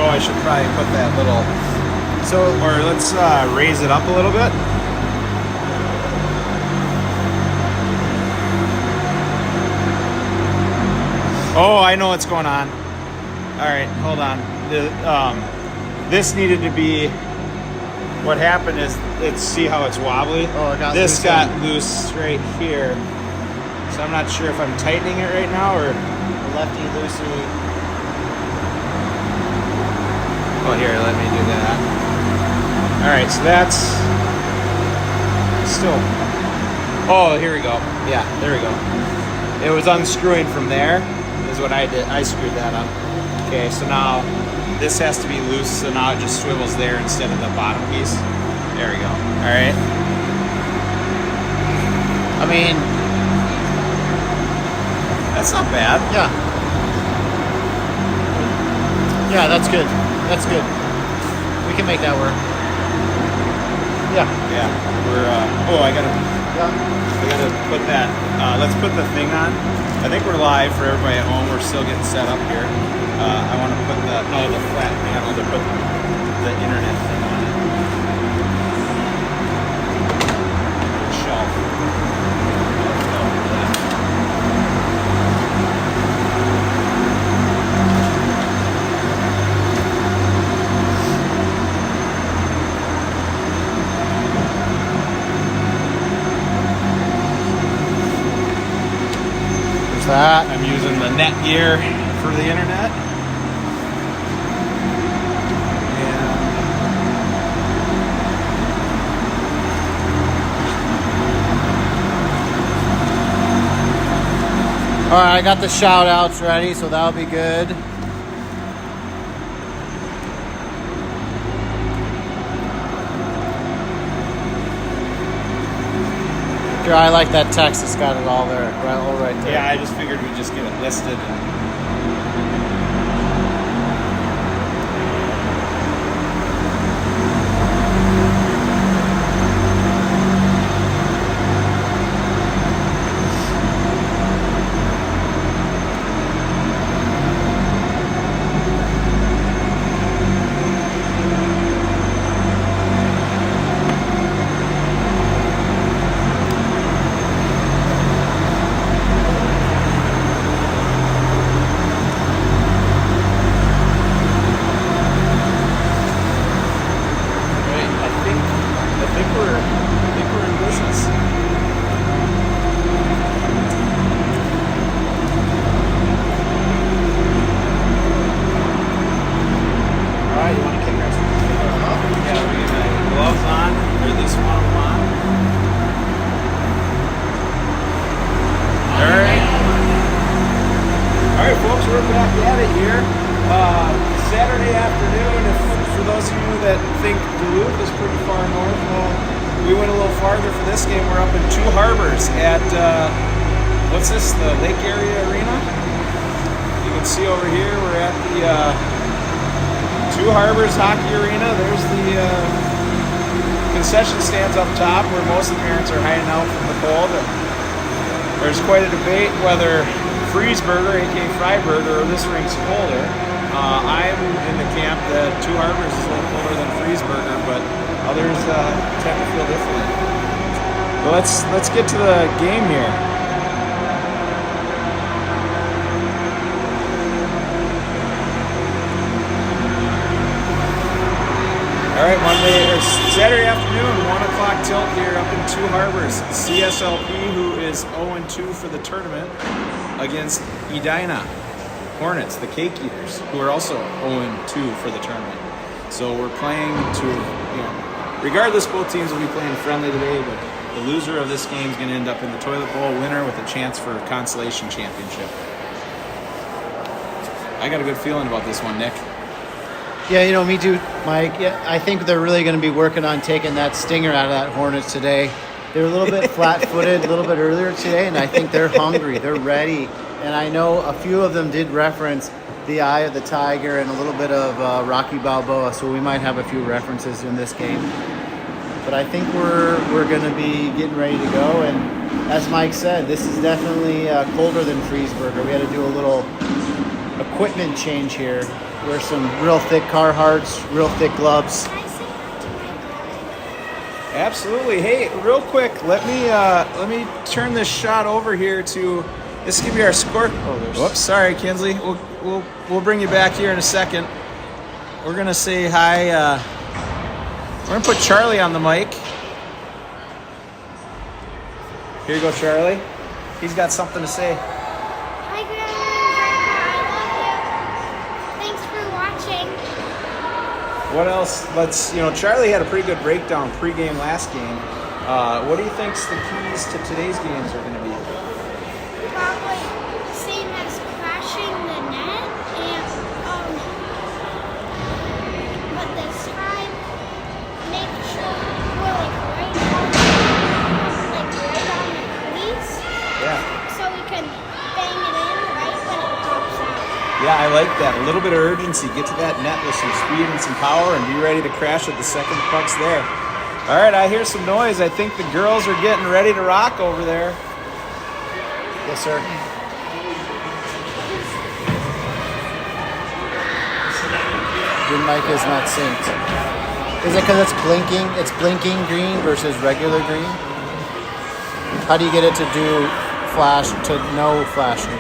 Oh, I should probably put that little, or let's raise it up a little bit. Oh, I know what's going on. All right, hold on. This needed to be, what happened is, see how it's wobbly? Oh, it got this loose got loose right here. So I'm not sure if I'm tightening it right now or... Lefty, loosey. Oh, here, let me do that. All right, so that's still... Oh, here we go. Yeah, there we go. It was unscrewing from there, is what I did. I screwed that up. Okay, so now this has to be loose, so now it just swivels there instead of the bottom piece. There we go. All right. I mean, that's not bad. Yeah. Yeah, that's good. That's good. We can make that work. Yeah. Yeah. We're. I gotta put that. Let's put the thing on. I think we're live for everybody at home. We're still getting set up here. I want to put the flat panel to put the internet thing on it. Shelf. There's that. I'm using the Netgear for the internet. All right, I got the shout outs ready, so that'll be good. Sure, I like that text. It's got it all there, all right there. Yeah, I just figured we'd just get it listed. We're back at it here. Saturday afternoon, for those of you that think Duluth is pretty far north, well, we went a little farther for this game. We're up in Two Harbors at, what's this, the Lake Area Arena? You can see over here, we're at the Two Harbors Hockey Arena. There's the concession stands up top where most of the parents are hiding out from the cold. There's quite a debate whether Freezeburger, aka Freiburger, or this rink's colder. I'm in the camp that Two Harbors is a little colder than Freezeburger, but others tend to feel differently. But let's get to the game here. All right, Saturday afternoon, 1 o'clock tilt here up in Two Harbors. CSLP, who is 0-2 for the tournament, against Edina Hornets, the Cake Eaters, who are also 0-2 for the tournament. So we're playing to, regardless, both teams will be playing friendly today, but the loser of this game is going to end up in the toilet bowl, winner with a chance for a consolation championship. I got a good feeling about this one, Nick. Yeah, me too, Mike. Yeah, I think they're really going to be working on taking that stinger out of that Hornets today. They were a little bit flat-footed a little bit earlier today, and I think they're hungry. They're ready. And I know a few of them did reference the Eye of the Tiger and a little bit of Rocky Balboa, so we might have a few references in this game. But I think we're going to be getting ready to go. And as Mike said, this is definitely colder than Freezeburger. We had to do a little equipment change here. Wear some real thick Carhartts, real thick gloves. Absolutely. Hey, real quick, let me turn this shot over here to. This is gonna be our score. Whoops, sorry, Kinsley. We'll bring you back here in a second. We're gonna say hi. We're gonna put Charlie on the mic. Here you go, Charlie. He's got something to say. Hi, Grandma and Grandpa. I love you. Thanks for watching. What else? Charlie had a pretty good breakdown pregame last game. What do you think's the keys to today's games are going to be? Probably the same as crashing the net, and but this time, make sure we're right on the crease. Yeah. So we can bang it in right when it pops out. Yeah, I like that. A little bit of urgency. Get to that net with some speed and some power and be ready to crash it the second the puck's there. All right, I hear some noise. I think the girls are getting ready to rock over there. Yes, sir. Your mic is not synced. Is it because it's blinking? It's blinking green versus regular green? How do you get it to do flash to no flashing?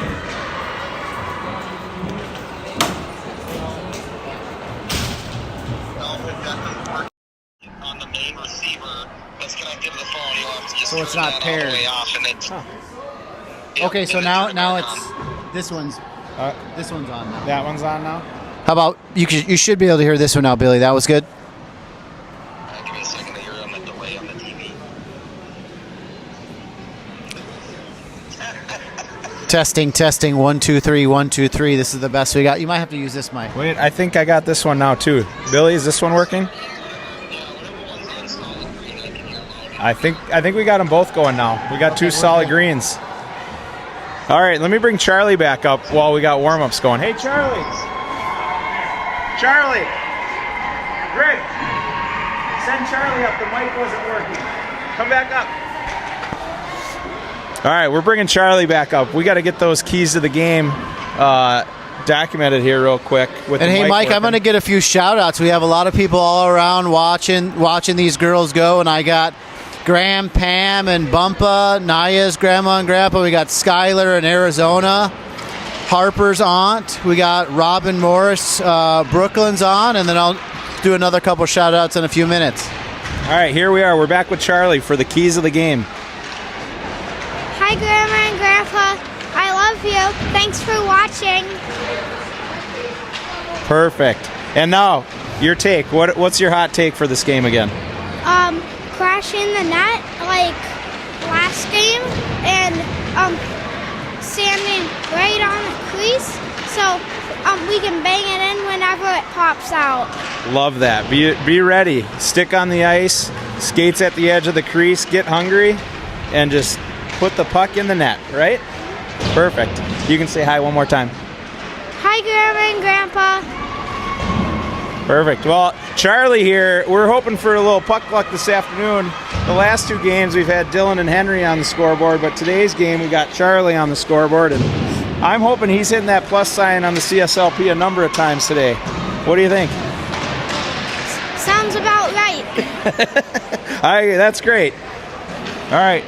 On the main receiver that's connected to the phone, you'll have to just So it's turn not that paired. all the way off, and it's Okay, so turn now it back it's on. this one's on now. That one's on now? How about you should be able to hear this one now, Billy. That was good. Give me a second to hear on the delay on the TV. Testing. 1 2 3 1 2 3. This is the best we got. You might have to use this mic. Wait, I think I got this one now too. Billy, is this one working? I think we got them both going now. We got two solid greens. All right, let me bring Charlie back up while we got warm-ups going. Hey, Charlie. Charlie. Greg. Send Charlie up. The mic wasn't working. Come back up. All right, we're bringing Charlie back up. We got to get those keys to the game documented here real quick. And hey, Mike, I'm going to get a few shout-outs. We have a lot of people all around watching these girls go, and I got Graham, Pam, and Bumpa, Naya's grandma and grandpa. We got Skylar in Arizona, Harper's aunt. We got Robin Morris, Brooklyn's on, and then I'll do another couple shout-outs in a few minutes. All right, here we are. We're back with Charlie for the keys of the game. Hi, Grandma and Grandpa. I love you. Thanks for watching. Perfect. And now, your take. What's your hot take for this game again? Crashing the net like last game and standing right on the crease so we can bang it in whenever it pops out. Love that. Be ready. Stick on the ice. Skates at the edge of the crease. Get hungry. And just put the puck in the net, right? Perfect. You can say hi one more time. Hi, Grandma and Grandpa. Perfect. Well, Charlie here, we're hoping for a little puck luck this afternoon. The last two games we've had Dylan and Henry on the scoreboard, but today's game we got Charlie on the scoreboard, and I'm hoping he's hitting that plus sign on the CSLP a number of times today. What do you think? Sounds about right. That's great. All right.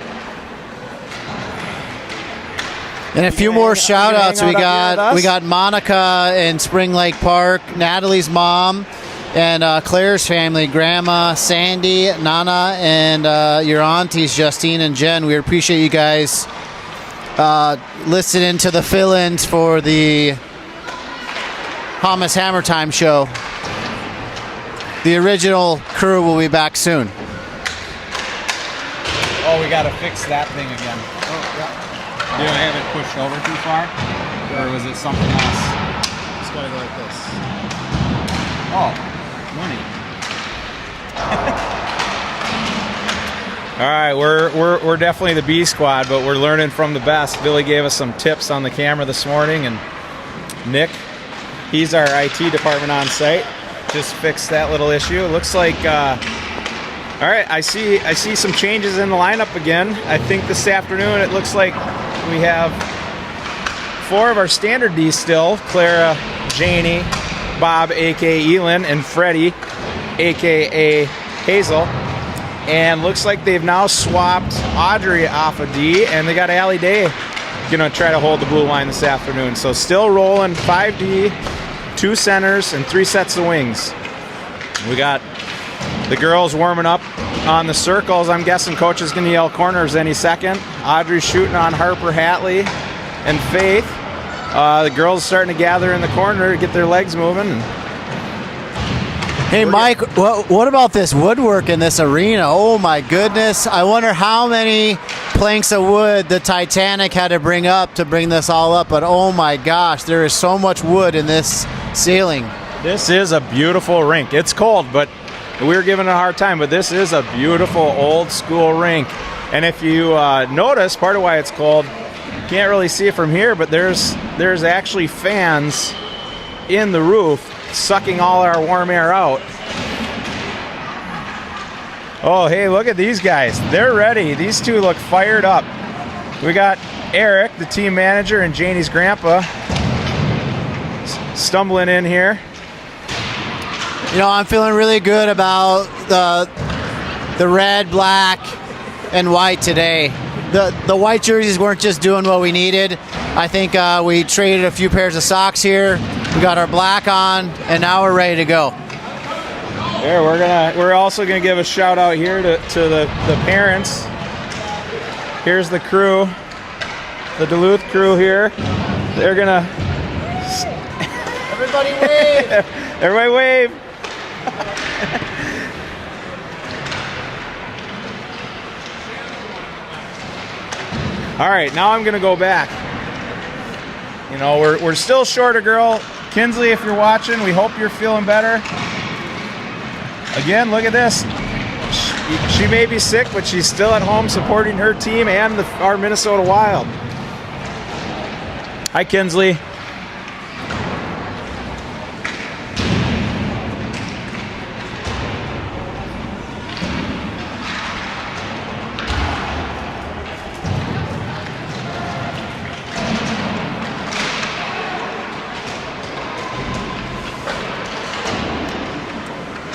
And a few more shout-outs. hang We out up here with us? got Monica in Spring Lake Park, Natalie's mom, and Claire's family, Grandma, Sandy, Nana, and your aunties, Justine and Jen. We appreciate you guys listening to the fill-ins for the Hamas Hammer Time show. The original crew will be back soon. Oh, we got to fix that thing again. Did I have it pushed over too far? Or was it something else? It's got to go like this. Oh, money. All right, we're definitely the B squad, but we're learning from the best. Billy gave us some tips on the camera this morning, and Nick, he's our IT department on site, just fixed that little issue. It looks like all right, I see some changes in the lineup again. I think this afternoon it looks like we have 4 of our standard D still: Clara, Janie, Bob, a.k.a. Elin, and Freddie, a.k.a. Hazel. And looks like they've now swapped Audrey off of D, and they got Allie Day going to try to hold the blue line this afternoon. So still rolling 5D, 2 centers, and 3 sets of wings. We got the girls warming up on the circles. I'm guessing coach is going to yell corners any second. Audrey's shooting on Harper, Hatley, and Faith. The girls starting to gather in the corner to get their legs moving. Hey, Mike, what about this woodwork in this arena? Oh, my goodness. I wonder how many planks of wood the Titanic had to bring up to bring this all up. But, oh, my gosh, there is so much wood in this ceiling. This is a beautiful rink. It's cold, but we were giving it a hard time. But this is a beautiful old-school rink. And if you notice, part of why it's cold, can't really see it from here, but there's actually fans in the roof sucking all our warm air out. Oh, hey, look at these guys. They're ready. These two look fired up. We got Eric, the team manager, and Janie's grandpa stumbling in here. You know, I'm feeling really good about the red, black, and white today. The white jerseys weren't just doing what we needed. I think we traded a few pairs of socks here. We got our black on, and now we're ready to go. There, we're also gonna give a shout out here to the parents. Here's the crew, the Duluth crew here. They're gonna. Everybody wave! Everybody wave! All right, now I'm gonna go back. You know, we're still short a girl. Kinsley, if you're watching, we hope you're feeling better. Again, look at this. She may be sick, but she's still at home supporting her team and our Minnesota Wild. Hi, Kinsley.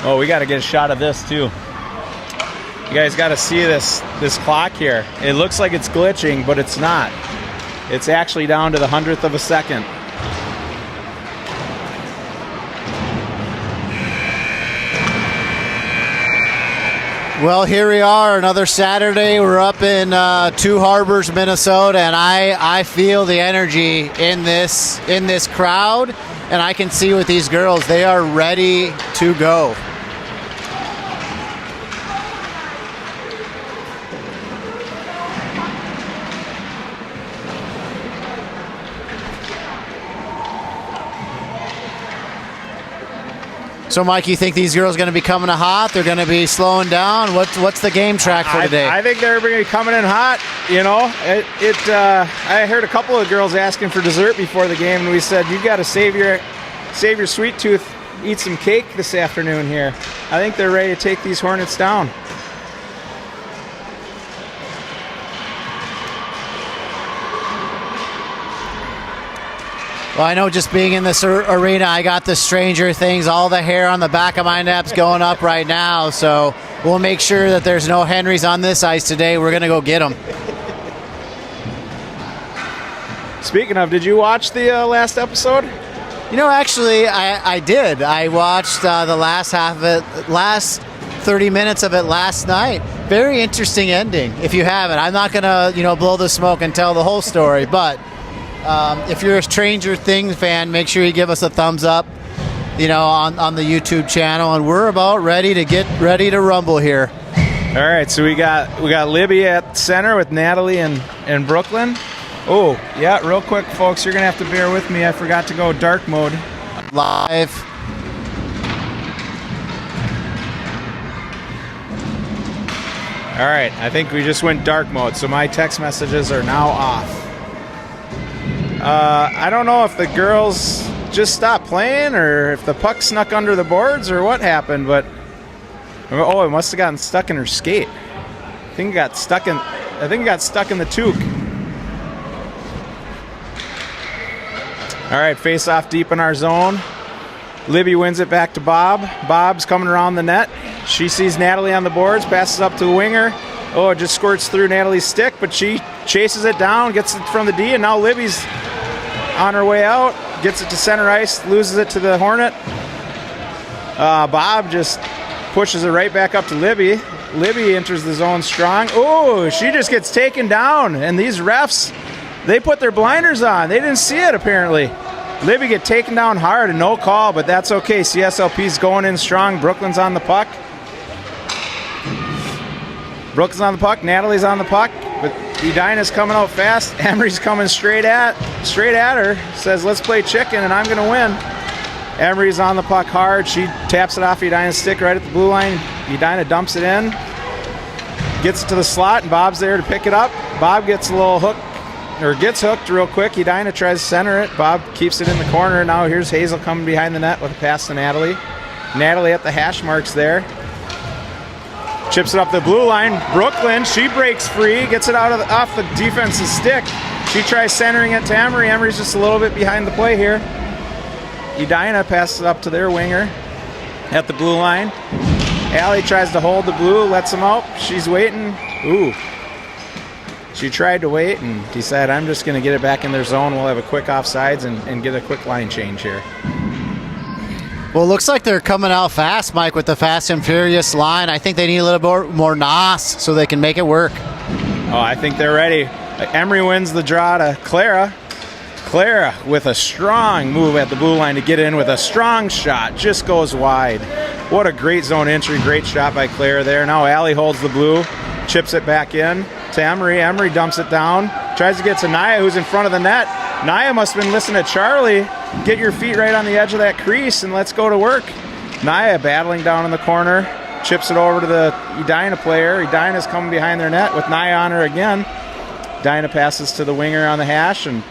Oh, we got to get a shot of this too. You guys got to see this clock here. It looks like it's glitching, but it's not. It's actually down to the 100th of a second. Well, here we are, another Saturday. We're up in Two Harbors, Minnesota, and I feel the energy in this crowd, and I can see with these girls, they are ready to go. So, Mike, you think these girls are going to be coming in hot? They're going to be slowing down? What's the game track for today? I think they're going to be coming in hot. You know, I heard a couple of girls asking for dessert before the game, and we said you got to save your sweet tooth, eat some cake this afternoon here. I think they're ready to take these Hornets down. Well, I know just being in this arena, I got the Stranger Things, all the hair on the back of my necks going up right now. So we'll make sure that there's no Henrys on this ice today. We're going to go get them. Speaking of, did you watch the last episode? You know, actually, I did. I watched the last half of it, last 30 minutes of it last night. Very interesting ending. If you haven't, I'm not going to, blow the smoke and tell the whole story, but if you're a Stranger Things fan, make sure you give us a thumbs up, on the YouTube channel. And we're about ready to get ready to rumble here. All right, so we got Libby at center with Natalie and Brooklyn. Oh, yeah, real quick, folks, you're going to have to bear with me. I forgot to go dark mode. Live. All right, I think we just went dark mode, so my text messages are now off. I don't know if the girls just stopped playing or if the puck snuck under the boards or what happened, but oh, it must have gotten stuck in her skate. I think it got stuck in the toque. All right, face off deep in our zone. Libby wins it back to Bob. Bob's coming around the net. She sees Natalie on the boards, passes up to the winger. Oh, it just squirts through Natalie's stick, but she chases it down, gets it from the D, and now Libby's on her way out, gets it to center ice, loses it to the Hornet. Bob just pushes it right back up to Libby. Libby enters the zone strong. Oh, she just gets taken down, and these refs, they put their blinders on. They didn't see it, apparently. Libby get taken down hard and no call, but that's okay. CSLP's going in strong. Brooklyn's on the puck. Brooklyn's on the puck. Natalie's on the puck, but Edina's coming out fast. Emery's coming straight at her. Says, let's play chicken, and I'm going to win. Emery's on the puck hard. She taps it off Edina's stick right at the blue line. Edina dumps it in. Gets it to the slot, and Bob's there to pick it up. Bob gets a little hook, or gets hooked real quick. Edina tries to center it. Bob keeps it in the corner. Now here's Hazel coming behind the net with a pass to Natalie. Natalie at the hash marks there. Chips it up the blue line. Brooklyn, she breaks free, gets it out of off the defense's stick. She tries centering it to Emery. Emery's just a little bit behind the play here. Edina passes it up to their winger at the blue line. Allie tries to hold the blue, lets him out. She's waiting. Ooh. She tried to wait and decided, I'm just going to get it back in their zone. We'll have a quick offsides and get a quick line change here. Well, it looks like they're coming out fast, Mike, with the Fast and Furious line. I think they need a little more nos so they can make it work. Oh, I think they're ready. Emery wins the draw to Clara. Clara with a strong move at the blue line to get in with a strong shot. Just goes wide. What a great zone entry. Great shot by Clara there. Now Allie holds the blue, chips it back in to Emery. Emery dumps it down. Tries to get to Naya, who's in front of the net. Naya must have been listening to Charlie. Get your feet right on the edge of that crease and let's go to work. Naya battling down in the corner. Chips it over to the Edina player. Edina's coming behind their net with Naya on her again. Edina passes to the winger on the hash, and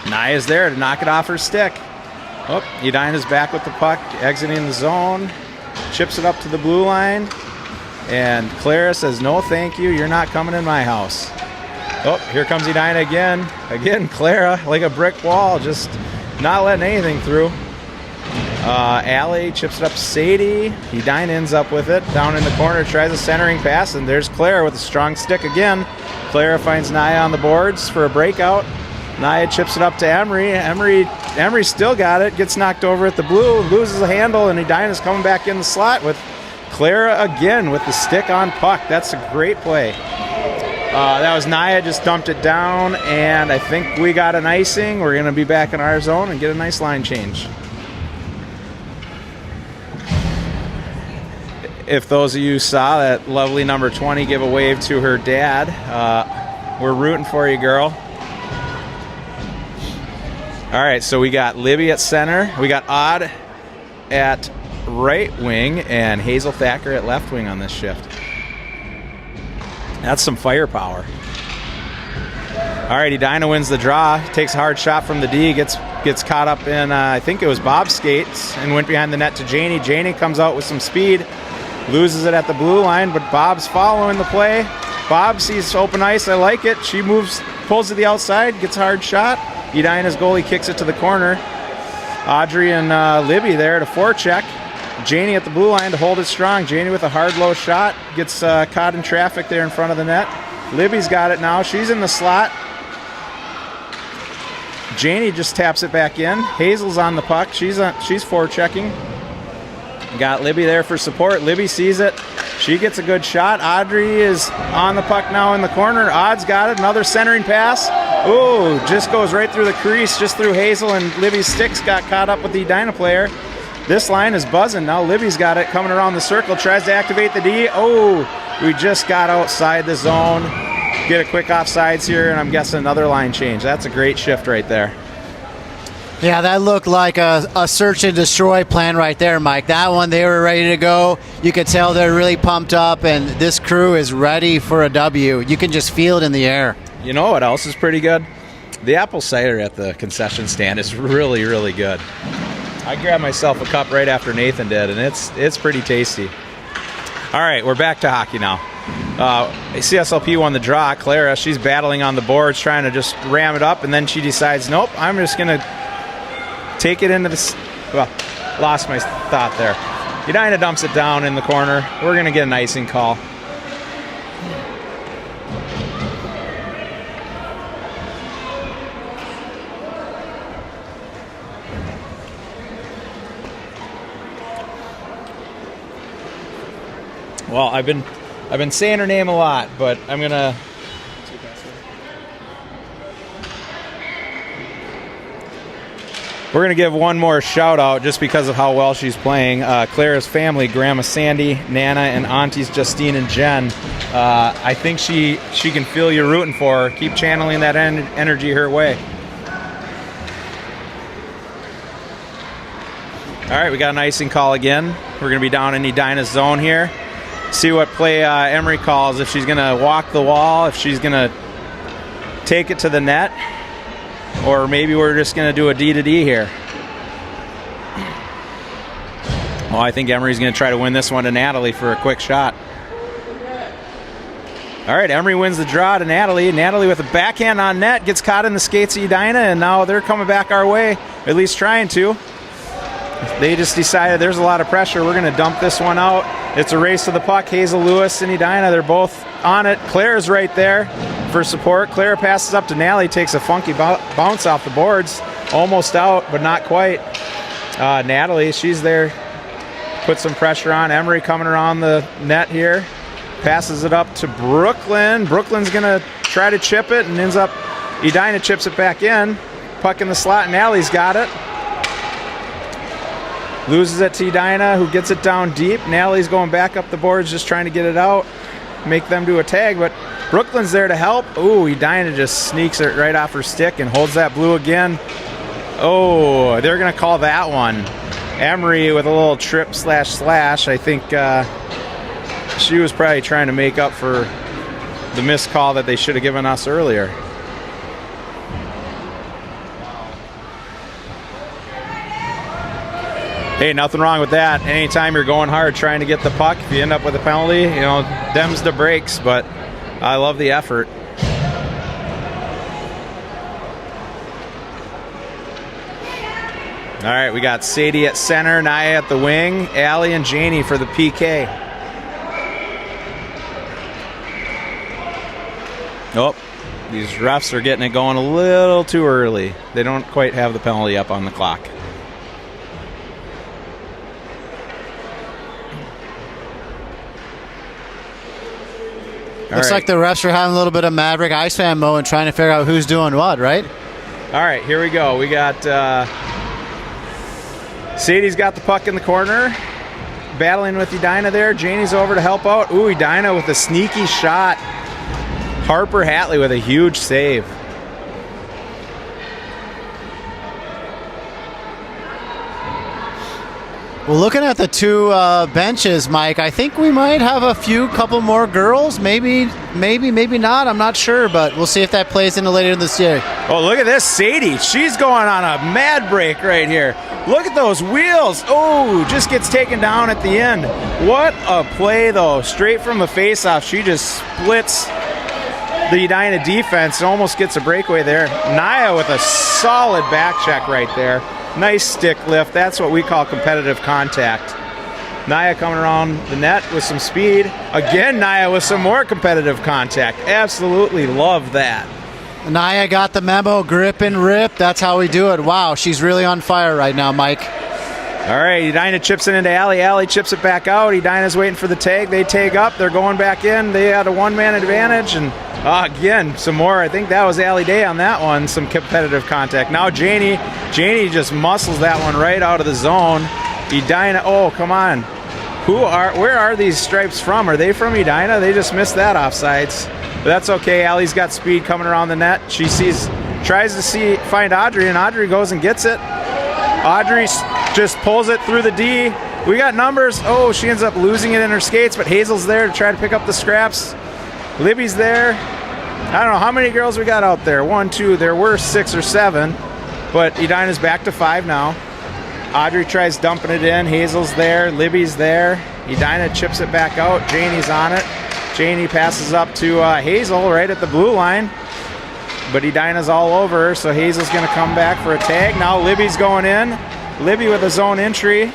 Naya's there to knock it off her stick. Oh, Edina's back with the puck, exiting the zone. Chips it up to the blue line. And Clara says, no, thank you. You're not coming in my house. Oh, here comes Edina again. Again, Clara, like a brick wall, just not letting anything through. Allie chips it up to Sadie. Edina ends up with it. Down in the corner, tries a centering pass, and there's Clara with a strong stick again. Clara finds Naya on the boards for a breakout. Naya chips it up to Emery. Emery still got it, gets knocked over at the blue, loses the handle, and Edina's coming back in the slot with Clara again with the stick on puck. That's a great play. That was Naya, just dumped it down, and I think we got an icing. We're going to be back in our zone and get a nice line change. If those of you saw that lovely number 20 give a wave to her dad, we're rooting for you, girl. All right, so we got Libby at center. We got Odd at right wing and Hazel Thacker at left wing on this shift. That's some firepower. All right, Edina wins the draw. Takes a hard shot from the D. Gets caught up in, I think it was Bob's skates, and went behind the net to Janie. Janie comes out with some speed. Loses it at the blue line, but Bob's following the play. Bob sees open ice. I like it. She moves, pulls to the outside, gets a hard shot. Edina's goalie kicks it to the corner. Audrey and Libby there to forecheck. Janie at the blue line to hold it strong. Janie with a hard low shot. Gets caught in traffic there in front of the net. Libby's got it now. She's in the slot. Janie just taps it back in. Hazel's on the puck. She's forechecking. Got Libby there for support. Libby sees it. She gets a good shot. Audrey is on the puck now in the corner. Odd's got it. Another centering pass. Ooh, just goes right through the crease, just through Hazel, and Libby's sticks got caught up with the Edina player. This line is buzzing. Now Libby's got it coming around the circle. Tries to activate the D. Oh, we just got outside the zone. Get a quick offsides here, and I'm guessing another line change. That's a great shift right there. Yeah, that looked like a search and destroy plan right there, Mike. That one, they were ready to go. You could tell they're really pumped up, and this crew is ready for a W. You can just feel it in the air. You know what else is pretty good? The apple cider at the concession stand is really, really good. I grabbed myself a cup right after Nathan did, and it's pretty tasty. All right, we're back to hockey now. CSLP won the draw. Clara, she's battling on the boards, trying to just ram it up, and then she decides, nope, I'm just going to take it into the... Well, lost my thought there. Edina dumps it down in the corner. We're going to get an icing call. Well, I've been saying her name a lot, but I'm gonna. We're gonna give one more shout out just because of how well she's playing. Clara's family, Grandma Sandy, Nana, and Aunties Justine and Jen. I think she can feel you rooting for her. Keep channeling that energy her way. All right, we got an icing call again. We're gonna be down in Edina's zone here. See what play Emery calls, if she's going to walk the wall, if she's going to take it to the net, or maybe we're just going to do a D to D here. Well, I think Emery's going to try to win this one to Natalie for a quick shot. All right, Emery wins the draw to Natalie. Natalie with a backhand on net, gets caught in the skates of Edina, and now they're coming back our way, at least trying to. They just decided there's a lot of pressure. We're going to dump this one out. It's a race to the puck. Hazel Lewis and Edina, they're both on it. Claire's right there for support. Claire passes up to Natalie, takes a funky bounce off the boards. Almost out, but not quite. Natalie, she's there. Put some pressure on. Emery coming around the net here. Passes it up to Brooklyn. Brooklyn's going to try to chip it and ends up, Edina chips it back in. Puck in the slot. Natalie's got it. Loses it to Edina, who gets it down deep. Natalie's going back up the boards, just trying to get it out, make them do a tag, but Brooklyn's there to help. Ooh, Edina just sneaks it right off her stick and holds that blue again. Oh, they're going to call that one. Emery with a little trip slash. I think she was probably trying to make up for the missed call that they should have given us earlier. Hey, nothing wrong with that. Anytime you're going hard trying to get the puck, if you end up with a penalty, you know, them's the breaks, but I love the effort. All right, we got Sadie at center, Naya at the wing, Allie and Janie for the PK. Oh, these refs are getting it going a little too early. They don't quite have the penalty up on the clock. Looks like the refs are having a little bit of Maverick Ice Fan mode and trying to figure out who's doing what, right? All right, here we go. We got Sadie's got the puck in the corner, battling with Edina there. Janie's over to help out. Ooh, Edina with a sneaky shot. Harper Hatley with a huge save. Well, looking at the two benches, Mike, I think we might have a couple more girls. Maybe not. I'm not sure, but we'll see if that plays into later in this year. Oh, look at this, Sadie. She's going on a mad break right here. Look at those wheels. Oh, just gets taken down at the end. What a play, though. Straight from the faceoff. She just splits the Edina defense and almost gets a breakaway there. Naya with a solid back check right there. Nice stick lift. That's what we call competitive contact. Naya coming around the net with some speed. Again, Naya with some more competitive contact. Absolutely love that. Naya got the memo. Grip and rip. That's how we do it. Wow, she's really on fire right now, Mike. All right, Edina chips it into Allie. Allie chips it back out. Edina's waiting for the tag. They tag up. They're going back in. They had a one-man advantage. And again, some more. I think that was Allie Day on that one. Some competitive contact. Now Janie just muscles that one right out of the zone. Edina, oh, come on. Where are these stripes from? Are they from Edina? They just missed that offsides. But that's okay. Allie's got speed coming around the net. She tries to find Audrey, and Audrey goes and gets it. Audrey just pulls it through the D. We got numbers. Oh, she ends up losing it in her skates, but Hazel's there to try to pick up the scraps. Libby's there. I don't know how many girls we got out there. 1, 2. There were 6 or 7, but Edina's back to 5 now. Audrey tries dumping it in. Hazel's there. Libby's there. Edina chips it back out. Janie's on it. Janie passes up to Hazel right at the blue line. But Edina's all over her, so Hazel's going to come back for a tag. Now Libby's going in. Libby with a zone entry.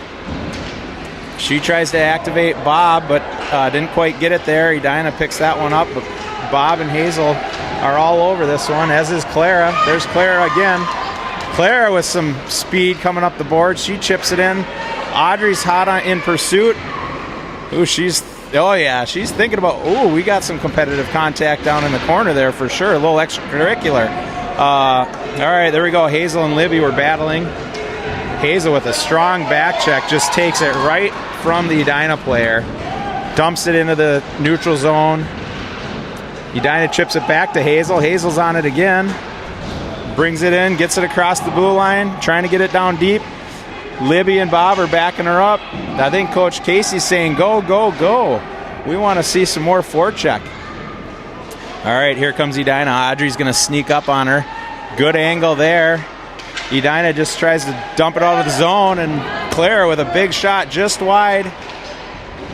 She tries to activate Bob, but didn't quite get it there. Edina picks that one up, but Bob and Hazel are all over this one, as is Clara. There's Clara again. Clara with some speed coming up the board. She chips it in. Audrey's hot in pursuit. Ooh, she's thinking about, ooh, we got some competitive contact down in the corner there for sure. A little extracurricular. All right, there we go. Hazel and Libby were battling. Hazel with a strong back check just takes it right from the Edina player. Dumps it into the neutral zone. Edina chips it back to Hazel. Hazel's on it again. Brings it in, gets it across the blue line, trying to get it down deep. Libby and Bob are backing her up. I think Coach Casey's saying, go, go, go. We want to see some more forecheck. All right, here comes Edina. Audrey's going to sneak up on her. Good angle there. Edina just tries to dump it out of the zone, and Clara with a big shot just wide.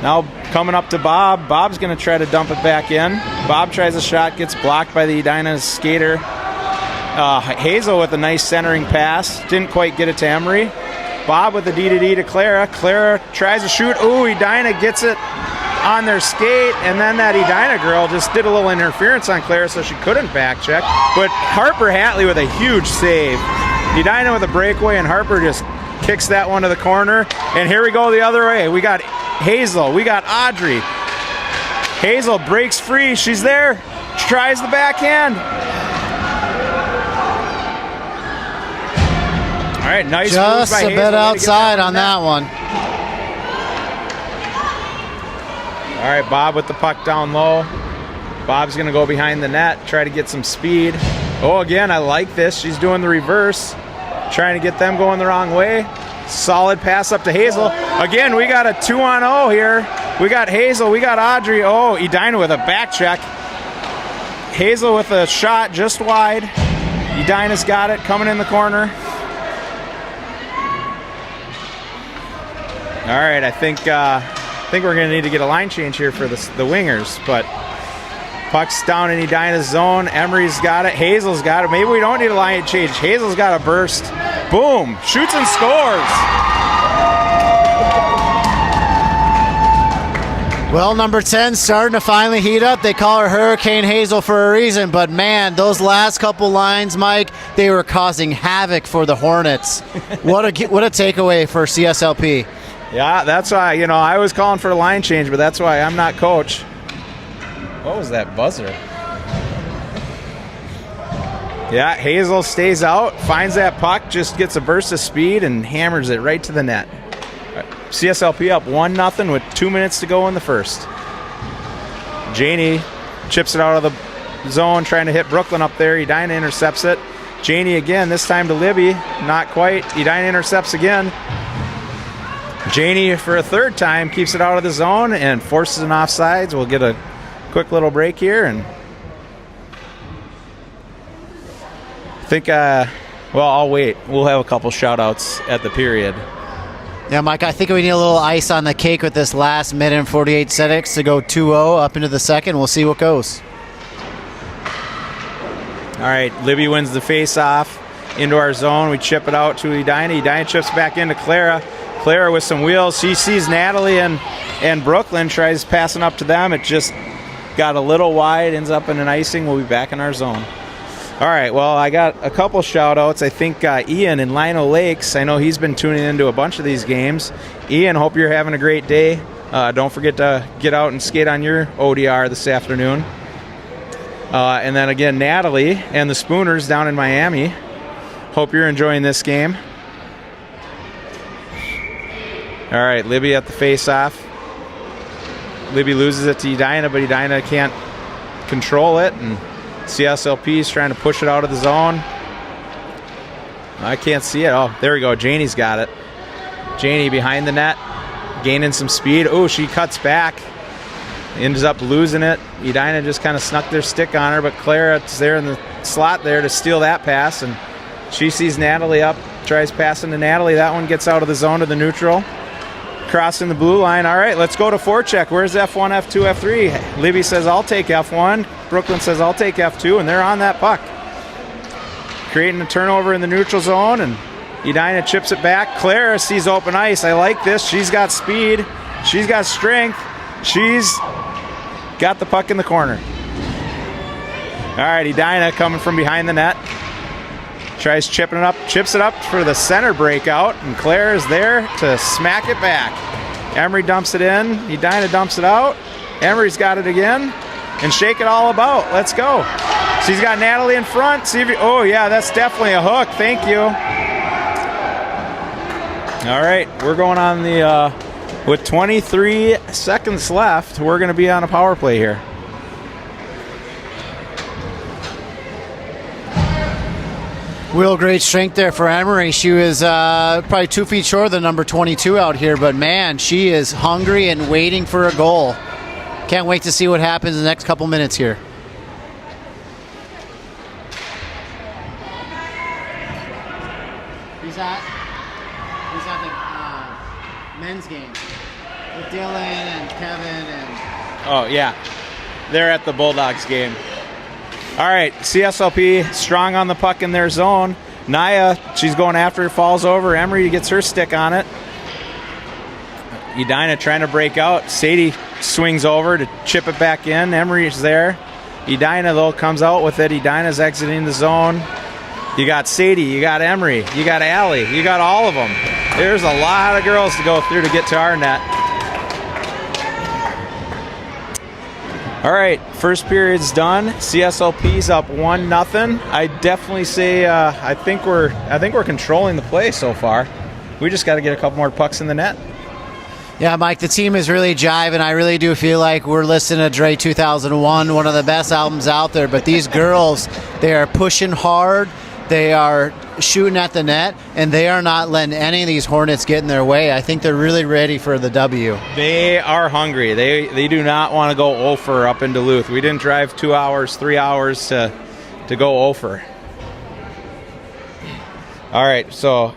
Now coming up to Bob. Bob's going to try to dump it back in. Bob tries a shot, gets blocked by the Edina's skater. Hazel with a nice centering pass. Didn't quite get it to Emery. Bob with the D to Clara. Clara tries to shoot. Ooh, Edina gets it on their skate, and then that Edina girl just did a little interference on Clara, so she couldn't back check. But Harper Hatley with a huge save. Edina with a breakaway, and Harper just kicks that one to the corner. And here we go the other way. We got Hazel. We got Audrey. Hazel breaks free. She's there. Tries the backhand. All right, nice move by Just a Hazel. bit outside on that one. All right, Bob with the puck down low. Bob's going to go behind the net, try to get some speed. Oh, again, I like this. She's doing the reverse, trying to get them going the wrong way. Solid pass up to Hazel. Again, we got a 2-on-0 here. We got Hazel, we got Audrey. Oh, Edina with a back check. Hazel with a shot just wide. Edina's got it, coming in the corner. All right, I think we're going to need to get a line change here for the wingers, but puck's down in Edina's zone. Emery's got it. Hazel's got it. Maybe we don't need a line change. Hazel's got a burst. Boom. Shoots and scores. Well, number 10 starting to finally heat up. They call her Hurricane Hazel for a reason, but man, those last couple lines, Mike, they were causing havoc for the Hornets. What a takeaway for CSLP. Yeah, that's why, I was calling for a line change, but that's why I'm not coach. What was that buzzer? Yeah, Hazel stays out, finds that puck, just gets a burst of speed and hammers it right to the net. CSLP up 1-0 with 2 minutes to go in the first. Janie chips it out of the zone, trying to hit Brooklyn up there. Edina intercepts it. Janie again, this time to Libby. Not quite. Edina intercepts again. Janie, for a third time, keeps it out of the zone and forces an offsides. We'll get a quick little break here, and I think, I'll wait. We'll have a couple shout-outs at the period. Yeah, Mike, I think we need a little ice on the cake with this last minute and 48 seconds to go 2-0 up into the second. We'll see what goes. All right, Libby wins the face-off into our zone. We chip it out to Edina. Edina chips back into Clara. Clara with some wheels. She sees Natalie and Brooklyn, tries passing up to them. It just got a little wide, ends up in an icing. We'll be back in our zone. All right, well, I got a couple shout-outs. I think Ian in Lino Lakes, I know he's been tuning into a bunch of these games. Ian, hope you're having a great day. Don't forget to get out and skate on your ODR this afternoon. And then again, Natalie and the Spooners down in Miami. Hope you're enjoying this game. All right, Libby at the face-off. Libby loses it to Edina, but Edina can't control it, and CSLP is trying to push it out of the zone. I can't see it. Oh, there we go. Janie's got it. Janie behind the net, gaining some speed. Oh, she cuts back. Ends up losing it. Edina just kind of snuck their stick on her, but Clara's there in the slot there to steal that pass, and she sees Natalie up, tries passing to Natalie. That one gets out of the zone to the neutral. Crossing the blue line. All right, let's go to forecheck. Where's F1, F2, F3? Libby says, I'll take F1. Brooklyn says, I'll take F2, and they're on that puck. Creating a turnover in the neutral zone, and Edina chips it back. Clara sees open ice. I like this. She's got speed. She's got strength. She's got the puck in the corner. All right, Edina coming from behind the net. Tries chipping it up, chips it up for the center breakout, and Claire is there to smack it back. Emery dumps it in. Edina dumps it out. Emery's got it again. And shake it all about. Let's go. She's got Natalie in front. See if you, oh, yeah, that's definitely a hook. Thank you. All right, we're going on the, with 23 seconds left, we're going to be on a power play here. Real great strength there for Emery. She was probably 2 feet short than number 22 out here, but man, she is hungry and waiting for a goal. Can't wait to see what happens in the next couple minutes here. He's at the men's game with Dylan and Kevin and... Oh, yeah. They're at the Bulldogs game. All right, CSLP strong on the puck in their zone. Naya, she's going after it, falls over. Emery gets her stick on it. Edina trying to break out. Sadie swings over to chip it back in. Emery's there. Edina, though, comes out with it. Edina's exiting the zone. You got Sadie, you got Emery, you got Allie, you got all of them. There's a lot of girls to go through to get to our net. All right, first period's done. CSLP's up 1-0. I definitely say I think we're controlling the play so far. We just got to get a couple more pucks in the net. Yeah, Mike, the team is really jiving. I really do feel like we're listening to Dre 2001, one of the best albums out there. But these girls, they are pushing hard. They are shooting at the net, and they are not letting any of these Hornets get in their way. I think they're really ready for the W. They are hungry. They do not want to go 0 for up in Duluth. We didn't drive 2 hours, 3 hours to go 0 for. All right, so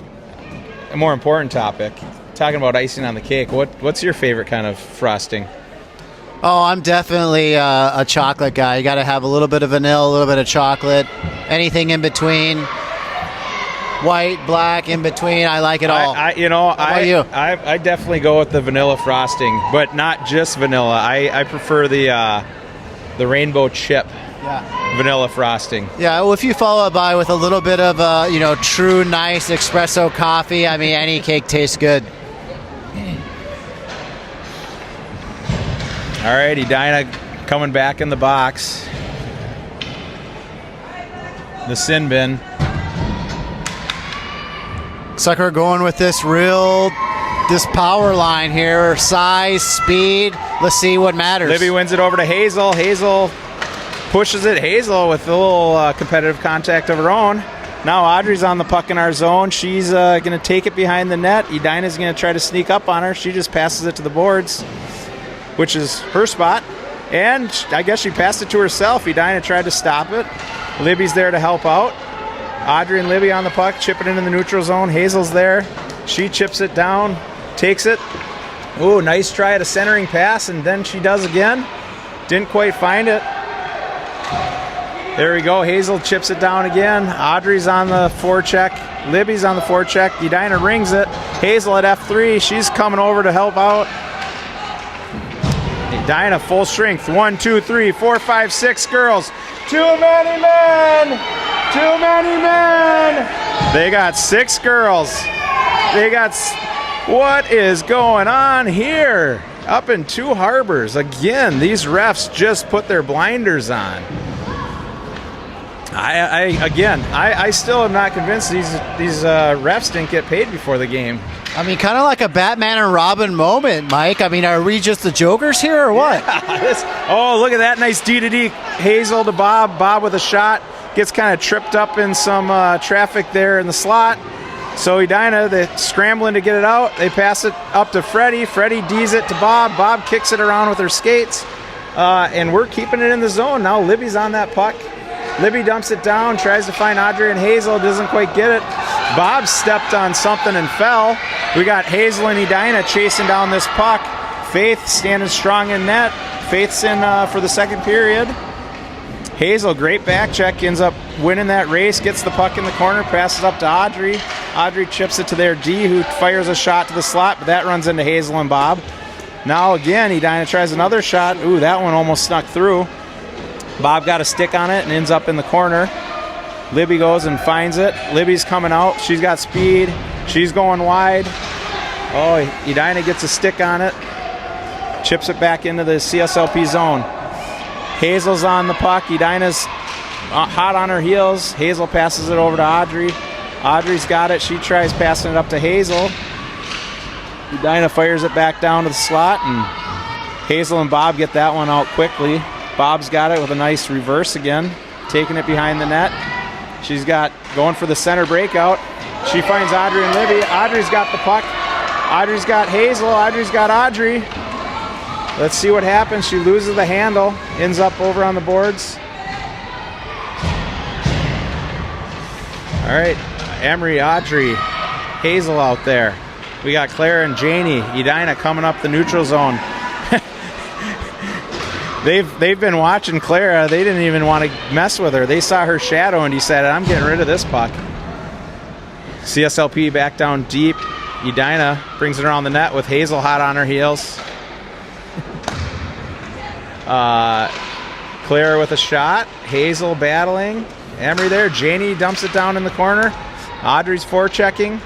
a more important topic, talking about icing on the cake. What's your favorite kind of frosting? Oh, I'm definitely a chocolate guy. You got to have a little bit of vanilla, a little bit of chocolate, anything in between. White, black, in between. I like it all. How about you? I definitely go with the vanilla frosting, but not just vanilla. I prefer the rainbow chip. Yeah. Vanilla frosting. Yeah, well, if you follow it by with a little bit of true nice espresso coffee, I mean, any cake tastes good. All right, Edina coming back in the box. The sin bin. Looks like we're going with this power line here. Size, speed. Let's see what matters. Libby wins it over to Hazel. Hazel pushes it. Hazel with a little competitive contact of her own. Now Audrey's on the puck in our zone. She's going to take it behind the net. Edina's going to try to sneak up on her. She just passes it to the boards, which is her spot. And I guess she passed it to herself. Edina tried to stop it. Libby's there to help out. Audrey and Libby on the puck, chipping into the neutral zone. Hazel's there. She chips it down, takes it. Ooh, nice try at a centering pass, and then she does again. Didn't quite find it. There we go. Hazel chips it down again. Audrey's on the forecheck. Libby's on the forecheck. Edina rings it. Hazel at F3. She's coming over to help out. Edina full strength. 1, 2, 3, 4, 5, 6 girls. Too many men! Too many men! They got 6 girls. What is going on here? Up in Two Harbors. Again, these refs just put their blinders on. I still am not convinced these refs didn't get paid before the game. I mean, kind of like a Batman and Robin moment, Mike. I mean, are we just the jokers here or what? Yeah, look at that nice D-to-D. Hazel to Bob. Bob with a shot. Gets kind of tripped up in some traffic there in the slot. So Edina, they're scrambling to get it out. They pass it up to Freddie. Freddie D's it to Bob. Bob kicks it around with her skates. And we're keeping it in the zone. Now Libby's on that puck. Libby dumps it down, tries to find Audrey and Hazel, doesn't quite get it. Bob stepped on something and fell. We got Hazel and Edina chasing down this puck. Faith standing strong in net. Faith's in for the second period. Hazel, great back check, ends up winning that race, gets the puck in the corner, passes up to Audrey. Audrey chips it to their D, who fires a shot to the slot, but that runs into Hazel and Bob. Now again, Edina tries another shot. Ooh, that one almost snuck through. Bob got a stick on it and ends up in the corner. Libby goes and finds it. Libby's coming out. She's got speed. She's going wide. Oh, Edina gets a stick on it. Chips it back into the CSLP zone. Hazel's on the puck. Edina's hot on her heels. Hazel passes it over to Audrey. Audrey's got it. She tries passing it up to Hazel. Edina fires it back down to the slot, and Hazel and Bob get that one out quickly. Bob's got it with a nice reverse again, taking it behind the net. She's got going for the center breakout. She finds Audrey and Libby. Audrey's got the puck. Audrey's got Hazel. Audrey's got Audrey. Let's see what happens. She loses the handle, ends up over on the boards. All right, Emery, Audrey, Hazel out there. We got Claire and Janie. Edina coming up the neutral zone. They've been watching Clara. They didn't even want to mess with her. They saw her shadow and decided, I'm getting rid of this puck. CSLP back down deep. Edina brings it around the net with Hazel hot on her heels. Claire with a shot. Hazel battling. Emery there. Janie dumps it down in the corner. Audrey's forechecking.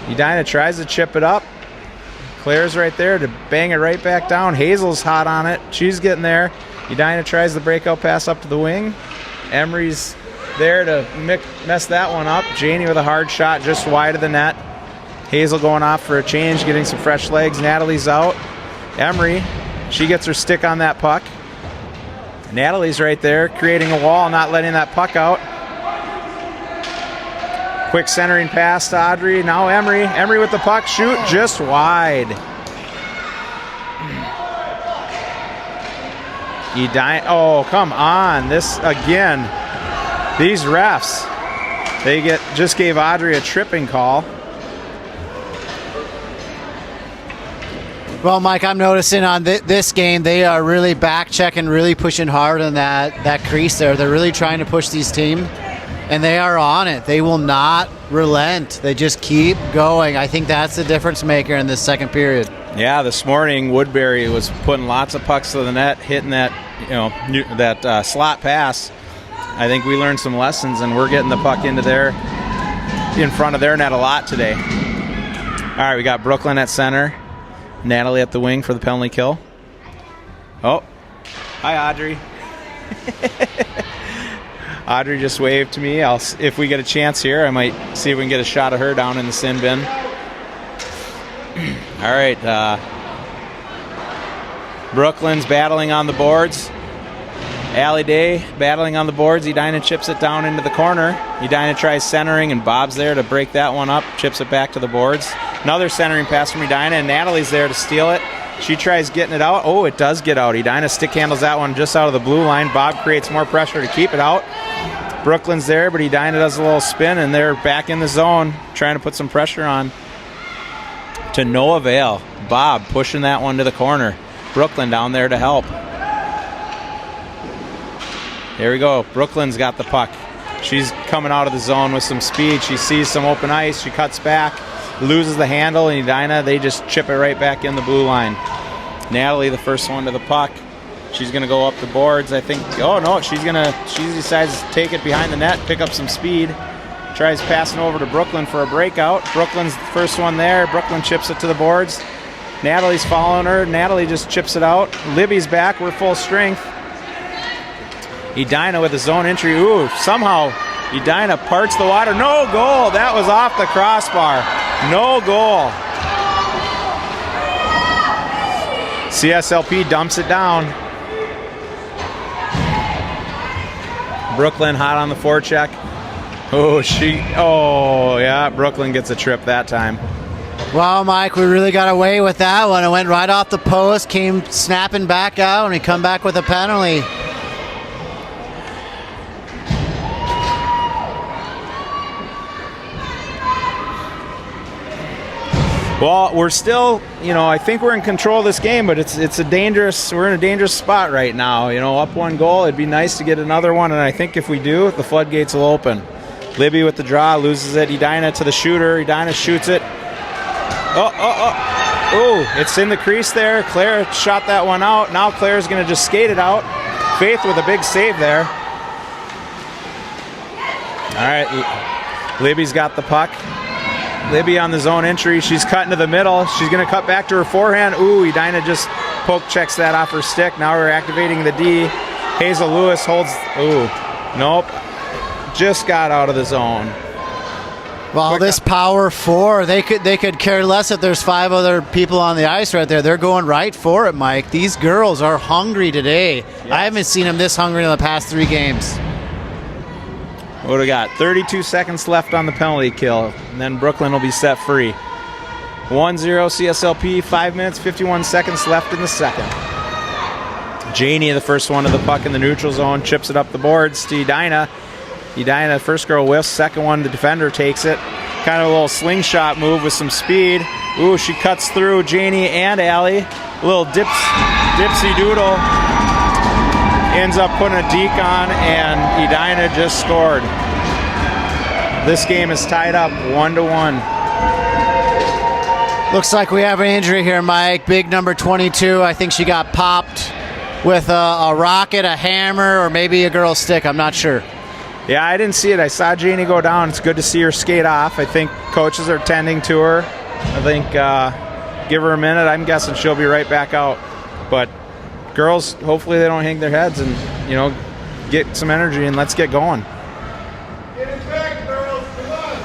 Edina tries to chip it up. Claire's right there to bang it right back down. Hazel's hot on it. She's getting there. Edina tries the breakout pass up to the wing. Emery's there to mess that one up. Janie with a hard shot just wide of the net. Hazel going off for a change, getting some fresh legs. Natalie's out. Emery, she gets her stick on that puck. Natalie's right there, creating a wall, not letting that puck out. Quick centering pass to Audrey. Now Emery. Emery with the puck. Shoot just wide. Edina. Oh, come on. This again. These refs. They just gave Audrey a tripping call. Well, Mike, I'm noticing on this game, they are really back checking, really pushing hard on that crease there. They're really trying to push these teams. And they are on it. They will not relent. They just keep going. I think that's the difference maker in this second period. Yeah, this morning Woodbury was putting lots of pucks to the net, hitting that that slot pass. I think we learned some lessons, and we're getting the puck into in front of their net a lot today. All right, we got Brooklyn at center, Natalie at the wing for the penalty kill. Oh, hi Audrey. Audrey just waved to me. If we get a chance here, I might see if we can get a shot of her down in the sin bin. All right. Brooklyn's battling on the boards. Allie Day battling on the boards. Edina chips it down into the corner. Edina tries centering, and Bob's there to break that one up. Chips it back to the boards. Another centering pass from Edina, and Natalie's there to steal it. She tries getting it out. Oh, it does get out. Edina stick handles that one just out of the blue line. Bob creates more pressure to keep it out. Brooklyn's there, but Edina does a little spin, and they're back in the zone trying to put some pressure on. To no avail. Bob pushing that one to the corner. Brooklyn down there to help. There we go. Brooklyn's got the puck. She's coming out of the zone with some speed. She sees some open ice. She cuts back, loses the handle, and Edina, they just chip it right back in the blue line. Natalie, the first one to the puck. She's going to go up the boards, I think. Oh, no, she decides to take it behind the net, pick up some speed. Tries passing over to Brooklyn for a breakout. Brooklyn's the first one there. Brooklyn chips it to the boards. Natalie's following her. Natalie just chips it out. Libby's back. We're full strength. Edina with a zone entry. Ooh, somehow Edina parts the water. No goal. That was off the crossbar. No goal. CSLP dumps it down. Brooklyn hot on the forecheck. Oh, yeah, Brooklyn gets a trip that time. Well, Mike, we really got away with that one. It went right off the post, came snapping back out, and we come back with a penalty. Well, we're still, I think we're in control of this game, but we're in a dangerous spot right now. Up one goal, it'd be nice to get another one, and I think if we do, the floodgates will open. Libby with the draw, loses it. Edina to the shooter. Edina shoots it. Oh, it's in the crease there. Claire shot that one out. Now Claire's going to just skate it out. Faith with a big save there. All right, Libby's got the puck. Libby on the zone entry. She's cutting to the middle. She's going to cut back to her forehand. Ooh, Edina just poke checks that off her stick. Now we're activating the D. Hazel Lewis holds. Ooh, nope. Just got out of the zone. Well, this power four, they could care less if there's 5 other people on the ice right there. They're going right for it, Mike. These girls are hungry today. Yes. I haven't seen them this hungry in the past 3 games. What do we got? 32 seconds left on the penalty kill, and then Brooklyn will be set free. 1-0 CSLP, 5 minutes, 51 seconds left in the second. Janie, the first one to the puck in the neutral zone, chips it up the boards to Edina. Edina, first girl whiffs, second one, the defender takes it. Kind of a little slingshot move with some speed. Ooh, she cuts through Janie and Allie. A little dipsy doodle. Ends up putting a deke on, and Edina just scored. This game is tied up 1-1. Looks like we have an injury here, Mike. Big number 22. I think she got popped with a rocket, a hammer, or maybe a girl's stick. I'm not sure. Yeah, I didn't see it. I saw Janie go down. It's good to see her skate off. I think coaches are tending to her. I think give her a minute. I'm guessing she'll be right back out. But girls, hopefully they don't hang their heads and, get some energy and let's get going. Get it back, girls. Come on.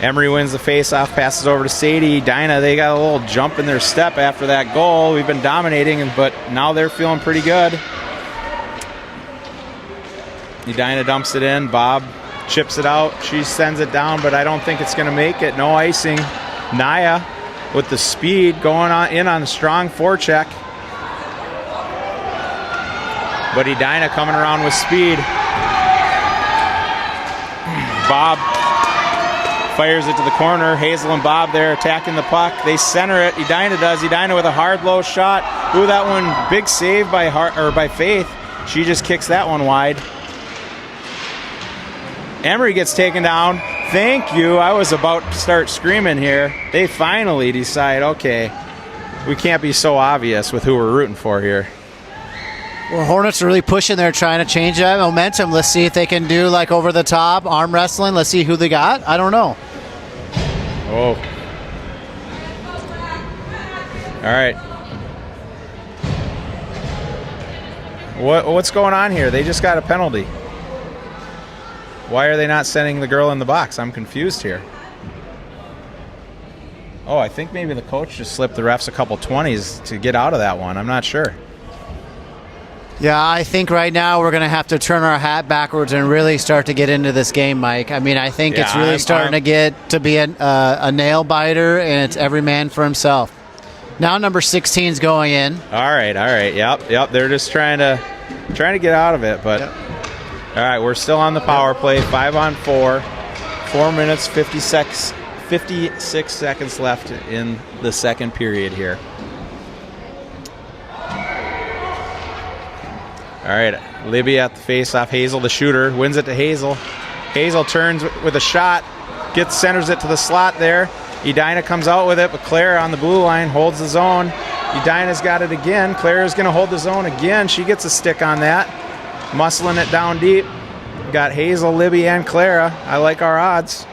Emery wins the face-off, passes over to Sadie. Edina, they got a little jump in their step after that goal. We've been dominating, but now they're feeling pretty good. Edina dumps it in. Bob chips it out. She sends it down, but I don't think it's going to make it. No icing. Naya with the speed going in on a strong forecheck. But Edina coming around with speed. Bob fires it to the corner. Hazel and Bob there attacking the puck. They center it. Edina does. Edina with a hard, low shot. Ooh, that one, big save by Faith. She just kicks that one wide. Emery gets taken down. Thank you. I was about to start screaming here. They finally decide, okay, we can't be so obvious with who we're rooting for here. Well, Hornets are really pushing there, trying to change that momentum. Let's see if they can do like over the top arm wrestling. Let's see who they got. I don't know. Oh. All right. What's going on here? They just got a penalty. Why are they not sending the girl in the box? I'm confused here. Oh, I think maybe the coach just slipped the refs a couple 20s to get out of that one. I'm not sure. Yeah, I think right now we're going to have to turn our hat backwards and really start to get into this game, Mike. I mean, I think it's really starting to get to be a nail biter, and it's every man for himself. Now number 16 is going in. All right. Yep. They're just trying to get out of it, but all right, we're still on the power play. 5-on-4. 4 minutes 56 seconds left in the second period here. All right, Libby at the face-off. Hazel, the shooter, wins it to Hazel. Hazel turns with a shot, centers it to the slot there. Edina comes out with it, but Claire on the blue line holds the zone. Edina's got it again. Claire is going to hold the zone again. She gets a stick on that. Muscling it down deep. Got Hazel, Libby, and Clara. I like our odds.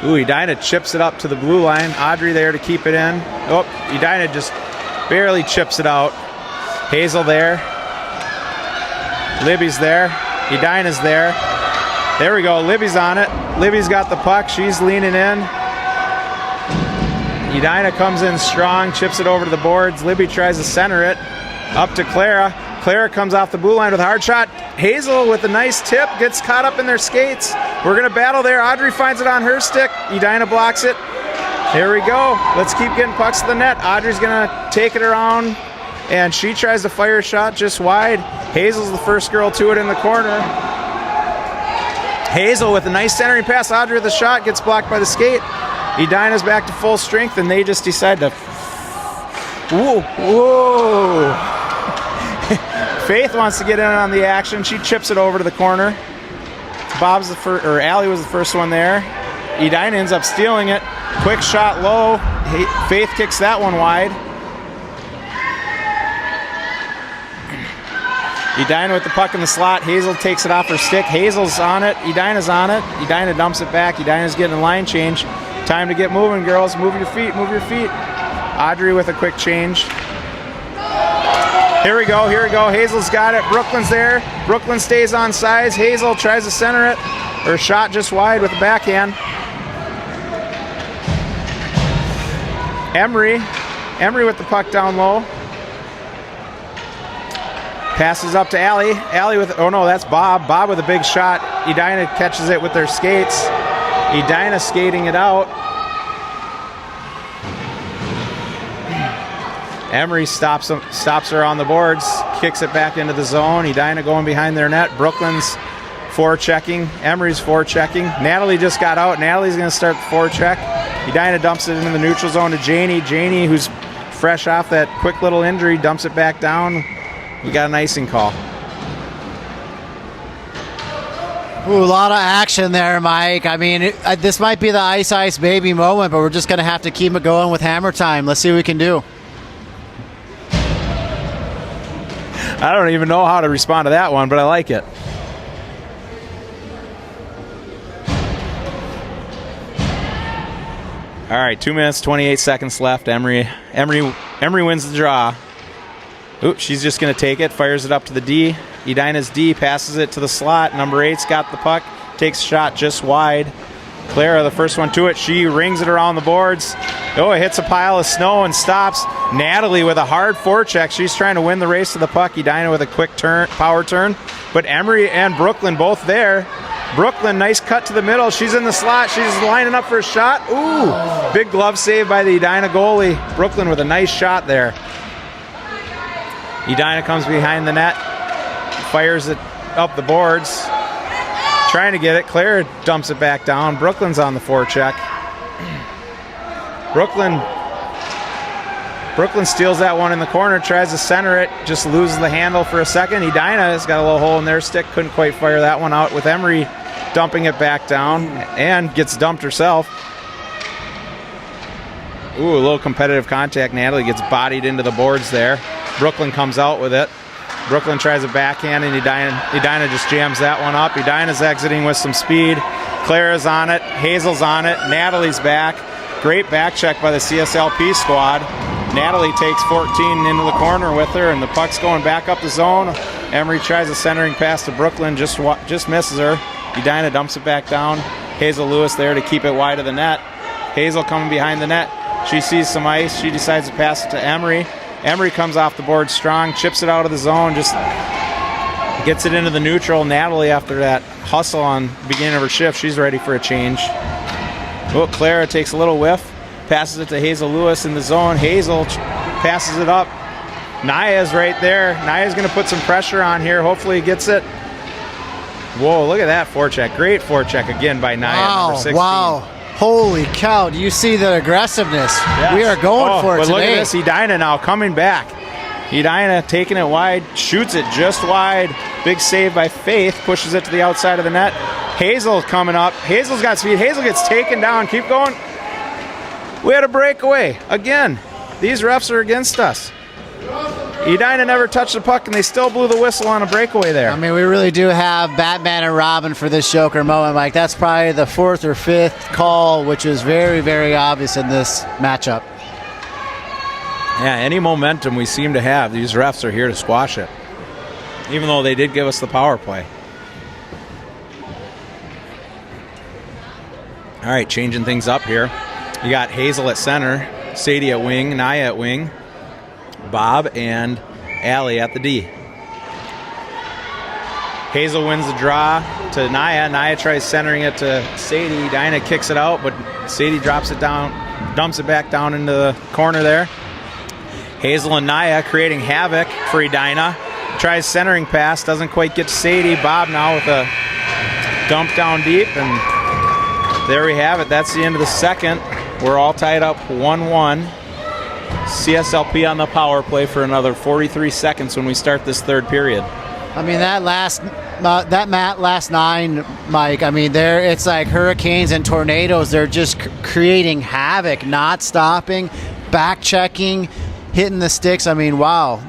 Ooh, Edina chips it up to the blue line. Audrey there to keep it in. Oh, Edina just barely chips it out. Hazel there. Libby's there. Edina's there. There we go. Libby's on it. Libby's got the puck. She's leaning in. Edina comes in strong, chips it over to the boards. Libby tries to center it. Up to Clara. Clara comes off the blue line with a hard shot. Hazel with a nice tip gets caught up in their skates. We're going to battle there. Audrey finds it on her stick. Edina blocks it. Here we go. Let's keep getting pucks to the net. Audrey's going to take it around, and she tries to fire a shot just wide. Hazel's the first girl to it in the corner. Hazel with a nice centering pass. Audrey with the shot gets blocked by the skate. Edina's back to full strength, and they just decide to Whoa, whoa. Faith wants to get in on the action. She chips it over to the corner. Bob's the first, or Allie was the first one there. Edina ends up stealing it. Quick shot low. Faith kicks that one wide. Edina with the puck in the slot. Hazel takes it off her stick. Hazel's on it. Edina's on it. Edina dumps it back. Edina's getting a line change. Time to get moving, girls. Move your feet. Move your feet. Audrey with a quick change. Here we go. Here we go. Hazel's got it. Brooklyn's there. Brooklyn stays on sides. Hazel tries to center it. Her shot just wide with the backhand. Emery with the puck down low. Passes up to Allie. Allie with, oh no, that's Bob. Bob with a big shot. Edina catches it with their skates. Edina skating it out. Emery stops her on the boards, kicks it back into the zone. Edina going behind their net. Brooklyn's forechecking. Emery's forechecking. Natalie just got out. Natalie's going to start the forecheck. Edina dumps it into the neutral zone to Janie. Janie, who's fresh off that quick little injury, dumps it back down. We got an icing call. Ooh, a lot of action there, Mike. I mean, this might be the ice baby moment, but we're just going to have to keep it going with hammer time. Let's see what we can do. I don't even know how to respond to that one, but I like it. All right, 2 minutes, 28 seconds left. Emery wins the draw. Oops, she's just going to take it, fires it up to the D. Edina's D passes it to the slot. Number 8's got the puck, takes a shot just wide. Clara, the first one to it, she rings it around the boards. Oh, it hits a pile of snow and stops. Natalie with a hard forecheck. She's trying to win the race to the puck. Edina with a quick turn, power turn. But Emery and Brooklyn both there. Brooklyn, nice cut to the middle. She's in the slot. She's lining up for a shot. Ooh, big glove save by the Edina goalie. Brooklyn with a nice shot there. Edina comes behind the net, fires it up the boards, trying to get it. Claire dumps it back down. Brooklyn's on the forecheck. Brooklyn steals that one in the corner, tries to center it, just loses the handle for a second. Edina has got a little hole in their stick, couldn't quite fire that one out with Emery dumping it back down and gets dumped herself. Ooh, a little competitive contact. Natalie gets bodied into the boards there. Brooklyn comes out with it. Brooklyn tries a backhand, and Edina just jams that one up. Edina's exiting with some speed. Clara's on it. Hazel's on it. Natalie's back. Great back check by the CSLP squad. Natalie takes 14 into the corner with her, and the puck's going back up the zone. Emery tries a centering pass to Brooklyn, just misses her. Edina dumps it back down. Hazel Lewis there to keep it wide of the net. Hazel coming behind the net. She sees some ice. She decides to pass it to Emery. Emery comes off the board strong, chips it out of the zone, just gets it into the neutral. Natalie, after that hustle on the beginning of her shift, she's ready for a change. Oh, Clara takes a little whiff, passes it to Hazel Lewis in the zone. Hazel passes it up. Naya's right there. Naya's going to put some pressure on here. Hopefully he gets it. Whoa, look at that forecheck. Great forecheck again by Naya, number 16. Wow. Holy cow, do you see the aggressiveness? Yes. We are going for it but today. Look at this, Edina now coming back. Edina taking it wide, shoots it just wide. Big save by Faith, pushes it to the outside of the net. Hazel coming up. Hazel's got speed. Hazel gets taken down. Keep going. We had a breakaway. Again, these refs are against us. Edina never touched the puck, and they still blew the whistle on a breakaway there. I mean, we really do have Batman and Robin for this Joker moment, Mike. That's probably the 4th or 5th call, which is very, very obvious in this matchup. Yeah, any momentum we seem to have, these refs are here to squash it, even though they did give us the power play. All right, changing things up here. You got Hazel at center, Sadie at wing, Naya at wing, Bob and Allie at the D. Hazel wins the draw to Naya. Naya tries centering it to Sadie. Edina kicks it out, but Sadie drops it down, dumps it back down into the corner there. Hazel and Naya creating havoc for Edina. Tries centering pass, doesn't quite get to Sadie. Bob now with a dump down deep, and there we have it. That's the end of the second. We're all tied up 1-1. CSLP on the power play for another 43 seconds when we start this third period. I mean, that last 9, Mike, I mean, it's like hurricanes and tornadoes. They're just creating havoc, not stopping, back checking, hitting the sticks. I mean, wow.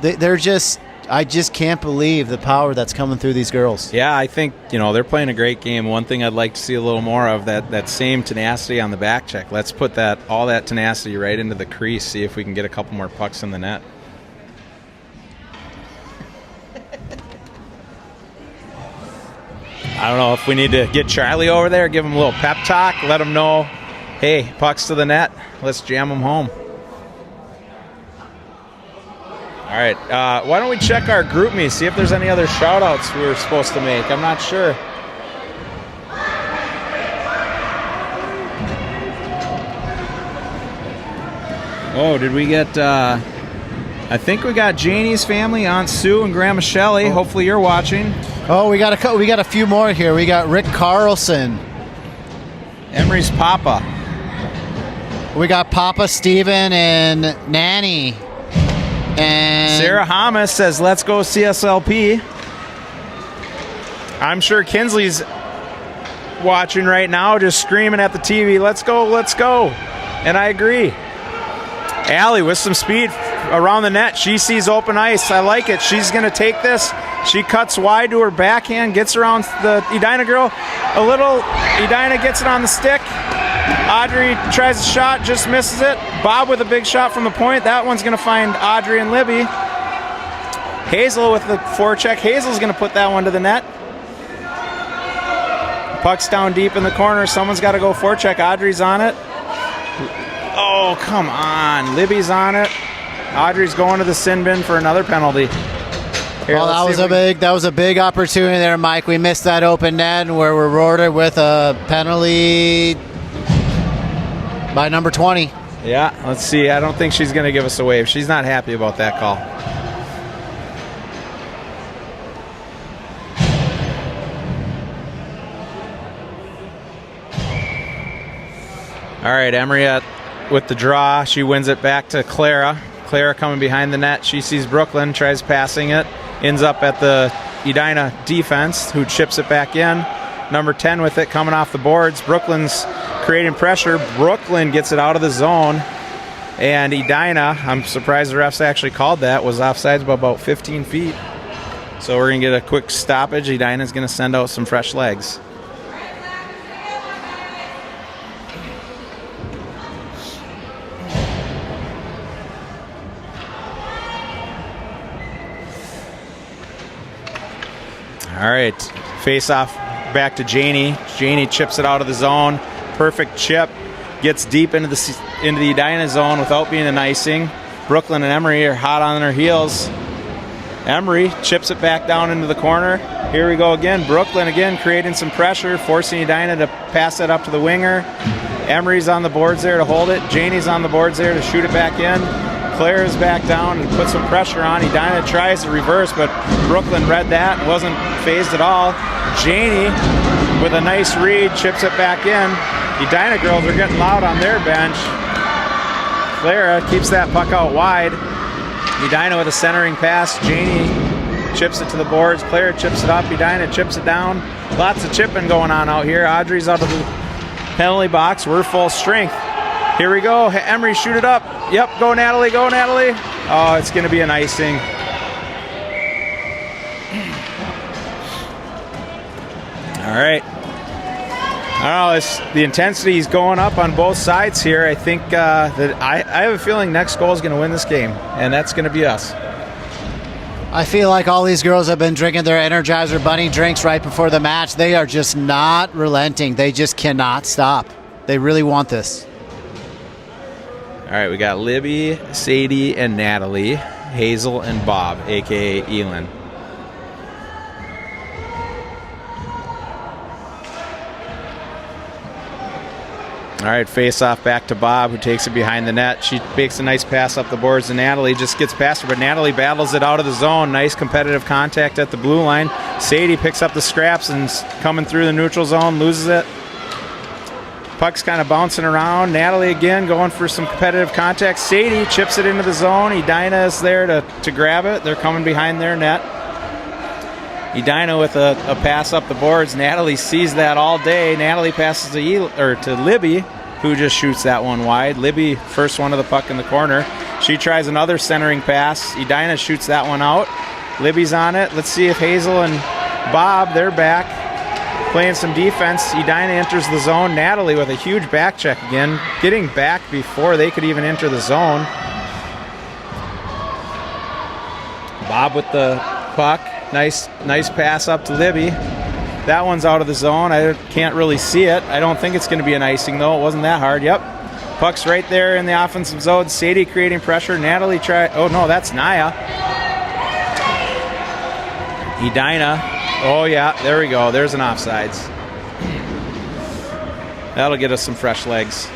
I just can't believe the power that's coming through these girls. Yeah, I think, they're playing a great game. One thing I'd like to see a little more of, that same tenacity on the back check. Let's put all that tenacity right into the crease, see if we can get a couple more pucks in the net. I don't know if we need to get Charlie over there, give him a little pep talk, let him know, hey, pucks to the net, let's jam them home. All right, why don't we check our group me, see if there's any other shout-outs we were supposed to make. I'm not sure. Oh, did we get, I think we got Janie's family, Aunt Sue and Grandma Shelley. Oh. Hopefully you're watching. Oh, we got a few more here. We got Rick Carlson. Emery's Papa. We got Papa, Steven, and Nanny. And Sarah Hamas says, let's go CSLP. I'm sure Kinsley's watching right now, just screaming at the TV, let's go, let's go. And I agree. Allie with some speed around the net. She sees open ice. I like it. She's going to take this. She cuts wide to her backhand, gets around the Edina girl. Edina gets it on the stick. Audrey tries a shot, just misses it. Bob with a big shot from the point. That one's going to find Audrey and Libby. Hazel with the forecheck. Hazel's going to put that one to the net. Puck's down deep in the corner. Someone's got to go forecheck. Audrey's on it. Oh, come on. Libby's on it. Audrey's going to the sin bin for another penalty. Here, well, that was a big opportunity there, Mike. We missed that open net where we're rewarded with a penalty by number 20. Yeah, let's see. I don't think she's going to give us a wave. She's not happy about that call. All right, Emery with the draw. She wins it back to Clara. Clara coming behind the net. She sees Brooklyn, tries passing it. Ends up at the Edina defense, who chips it back in. Number 10 with it coming off the boards. Brooklyn's creating pressure. Brooklyn gets it out of the zone. And Edina, I'm surprised the refs actually called that, was offsides by about 15 feet. So we're going to get a quick stoppage. Edina's going to send out some fresh legs. All right, face off back to Janie. Janie chips it out of the zone. Perfect chip. Gets deep into the Edina zone without being an icing. Brooklyn and Emery are hot on their heels. Emery chips it back down into the corner. Here we go again. Brooklyn again creating some pressure, forcing Edina to pass it up to the winger. Emery's on the boards there to hold it. Janie's on the boards there to shoot it back in. Claire's back down and put some pressure on. Edina tries to reverse, but Brooklyn read that and wasn't phased at all. Janie, with a nice read, chips it back in. Edina girls are getting loud on their bench. Clara keeps that puck out wide. Edina with a centering pass. Janie chips it to the boards. Clara chips it up. Edina chips it down. Lots of chipping going on out here. Audrey's out of the penalty box. We're full strength. Here we go. Emery, shoot it up. Yep, go Natalie, go Natalie. Oh, it's going to be an icing. All right. I don't know, the intensity is going up on both sides here. I think that I have a feeling next goal is going to win this game, and that's going to be us. I feel like all these girls have been drinking their Energizer Bunny drinks right before the match. They are just not relenting. They just cannot stop. They really want this. All right, we got Libby, Sadie, and Natalie, Hazel, and Bob, a.k.a. Elin. All right, face-off back to Bob, who takes it behind the net. She makes a nice pass up the boards, and Natalie just gets past her, but Natalie battles it out of the zone. Nice competitive contact at the blue line. Sadie picks up the scraps and coming through the neutral zone, loses it. Puck's kind of bouncing around. Natalie again going for some competitive contact. Sadie chips it into the zone. Edina is there to grab it. They're coming behind their net. Edina with a pass up the boards. Natalie sees that all day. Natalie passes to Libby, who just shoots that one wide. Libby, first one of the puck in the corner. She tries another centering pass. Edina shoots that one out. Libby's on it. Let's see if Hazel and Bob, they're back. Playing some defense. Edina enters the zone. Natalie with a huge back check again. Getting back before they could even enter the zone. Bob with the puck. Nice pass up to Libby. That one's out of the zone. I can't really see it. I don't think it's going to be an icing, though. It wasn't that hard. Yep. Puck's right there in the offensive zone. Sadie creating pressure. Natalie oh, no, that's Naya. Edina. Oh, yeah, there we go. There's an offsides. That'll get us some fresh legs.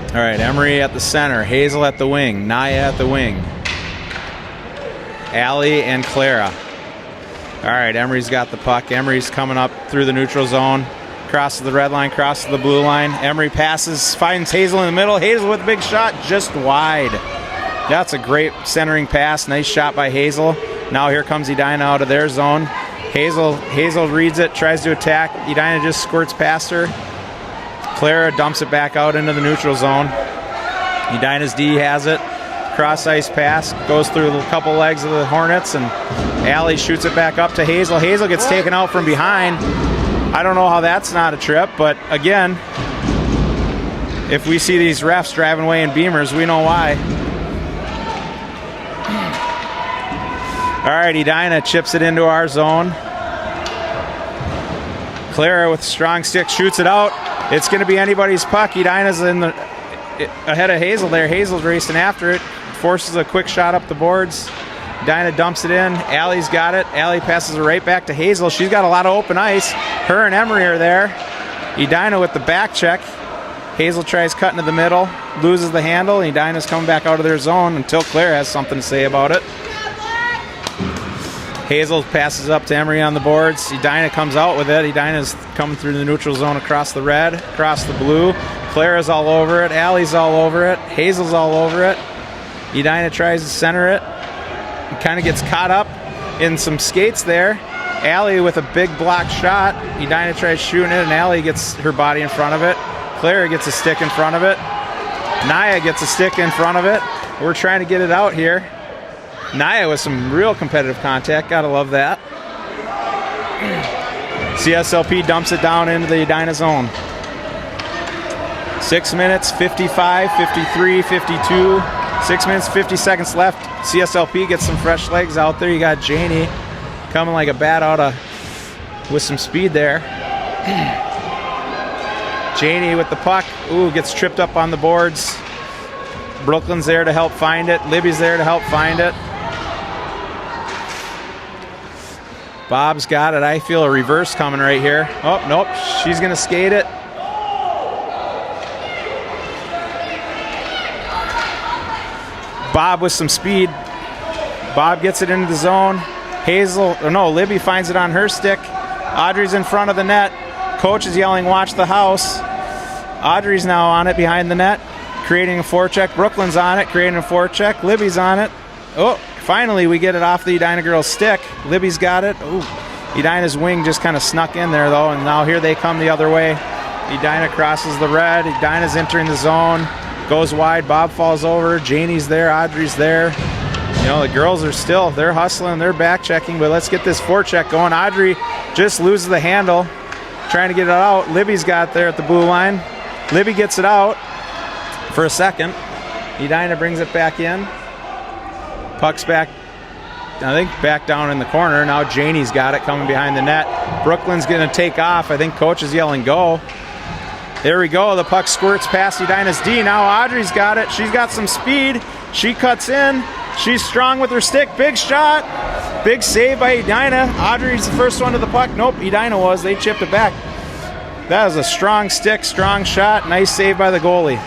All right, Emery at the center. Hazel at the wing. Naya at the wing. Allie and Clara. All right, Emery's got the puck. Emery's coming up through the neutral zone. Crosses the red line, crosses the blue line. Emery passes, finds Hazel in the middle. Hazel with a big shot, just wide. That's a great centering pass. Nice shot by Hazel. Now here comes Edina out of their zone. Hazel reads it, tries to attack. Edina just squirts past her. Clara dumps it back out into the neutral zone. Edina's D has it. Cross ice pass, goes through a couple legs of the Hornets, and Allie shoots it back up to Hazel. Hazel gets taken out from behind. I don't know how that's not a trip, but again, if we see these refs driving away in Beamers, we know why. All right, Edina chips it into our zone. Clara with a strong stick shoots it out. It's going to be anybody's puck. Edina's ahead of Hazel there. Hazel's racing after it. Forces a quick shot up the boards. Edina dumps it in. Allie's got it. Allie passes it right back to Hazel. She's got a lot of open ice. Her and Emery are there. Edina with the back check. Hazel tries cutting to the middle. Loses the handle. Edina's coming back out of their zone until Claire has something to say about it. Hazel passes up to Emery on the boards. Edina comes out with it. Edina's coming through the neutral zone across the red, across the blue. Clara's all over it. Allie's all over it. Hazel's all over it. Edina tries to center it. Kind of gets caught up in some skates there. Allie with a big block shot. Edina tries shooting it, and Allie gets her body in front of it. Clara gets a stick in front of it. Naya gets a stick in front of it. We're trying to get it out here. Naya with some real competitive contact. Gotta love that. CSLP dumps it down into the Edina zone. 6 minutes, 55, 53, 52. 6 minutes, 50 seconds left. CSLP gets some fresh legs out there. You got Janie coming like a bat with some speed there. Janie with the puck. Ooh, gets tripped up on the boards. Brooklyn's there to help find it. Libby's there to help find it. Bob's got it. I feel a reverse coming right here. Oh, nope. She's going to skate it. Bob with some speed. Bob gets it into the zone. Libby finds it on her stick. Audrey's in front of the net. Coach is yelling, watch the house. Audrey's now on it behind the net, creating a forecheck. Brooklyn's on it, creating a forecheck. Libby's on it. Oh, finally we get it off the Edina girl's stick. Libby's got it. Ooh, Edina's wing just kind of snuck in there, though, and now here they come the other way. Edina crosses the red. Edina's entering the zone. Goes wide. Bob falls over. Janie's there. Audrey's there. You know, the girls are they're hustling. They're back checking, but let's get this forecheck going. Audrey just loses the handle, trying to get it out. Libby's got there at the blue line. Libby gets it out for a second. Edina brings it back in. Puck's back, I think, back down in the corner. Now Janie's got it coming behind the net. Brooklyn's going to take off. I think coach is yelling go. There we go. The puck squirts past Edina's D. Now Audrey's got it. She's got some speed. She cuts in. She's strong with her stick. Big shot. Big save by Edina. Audrey's the first one to the puck. Nope, Edina was. They chipped it back. That was a strong stick, strong shot. Nice save by the goalie.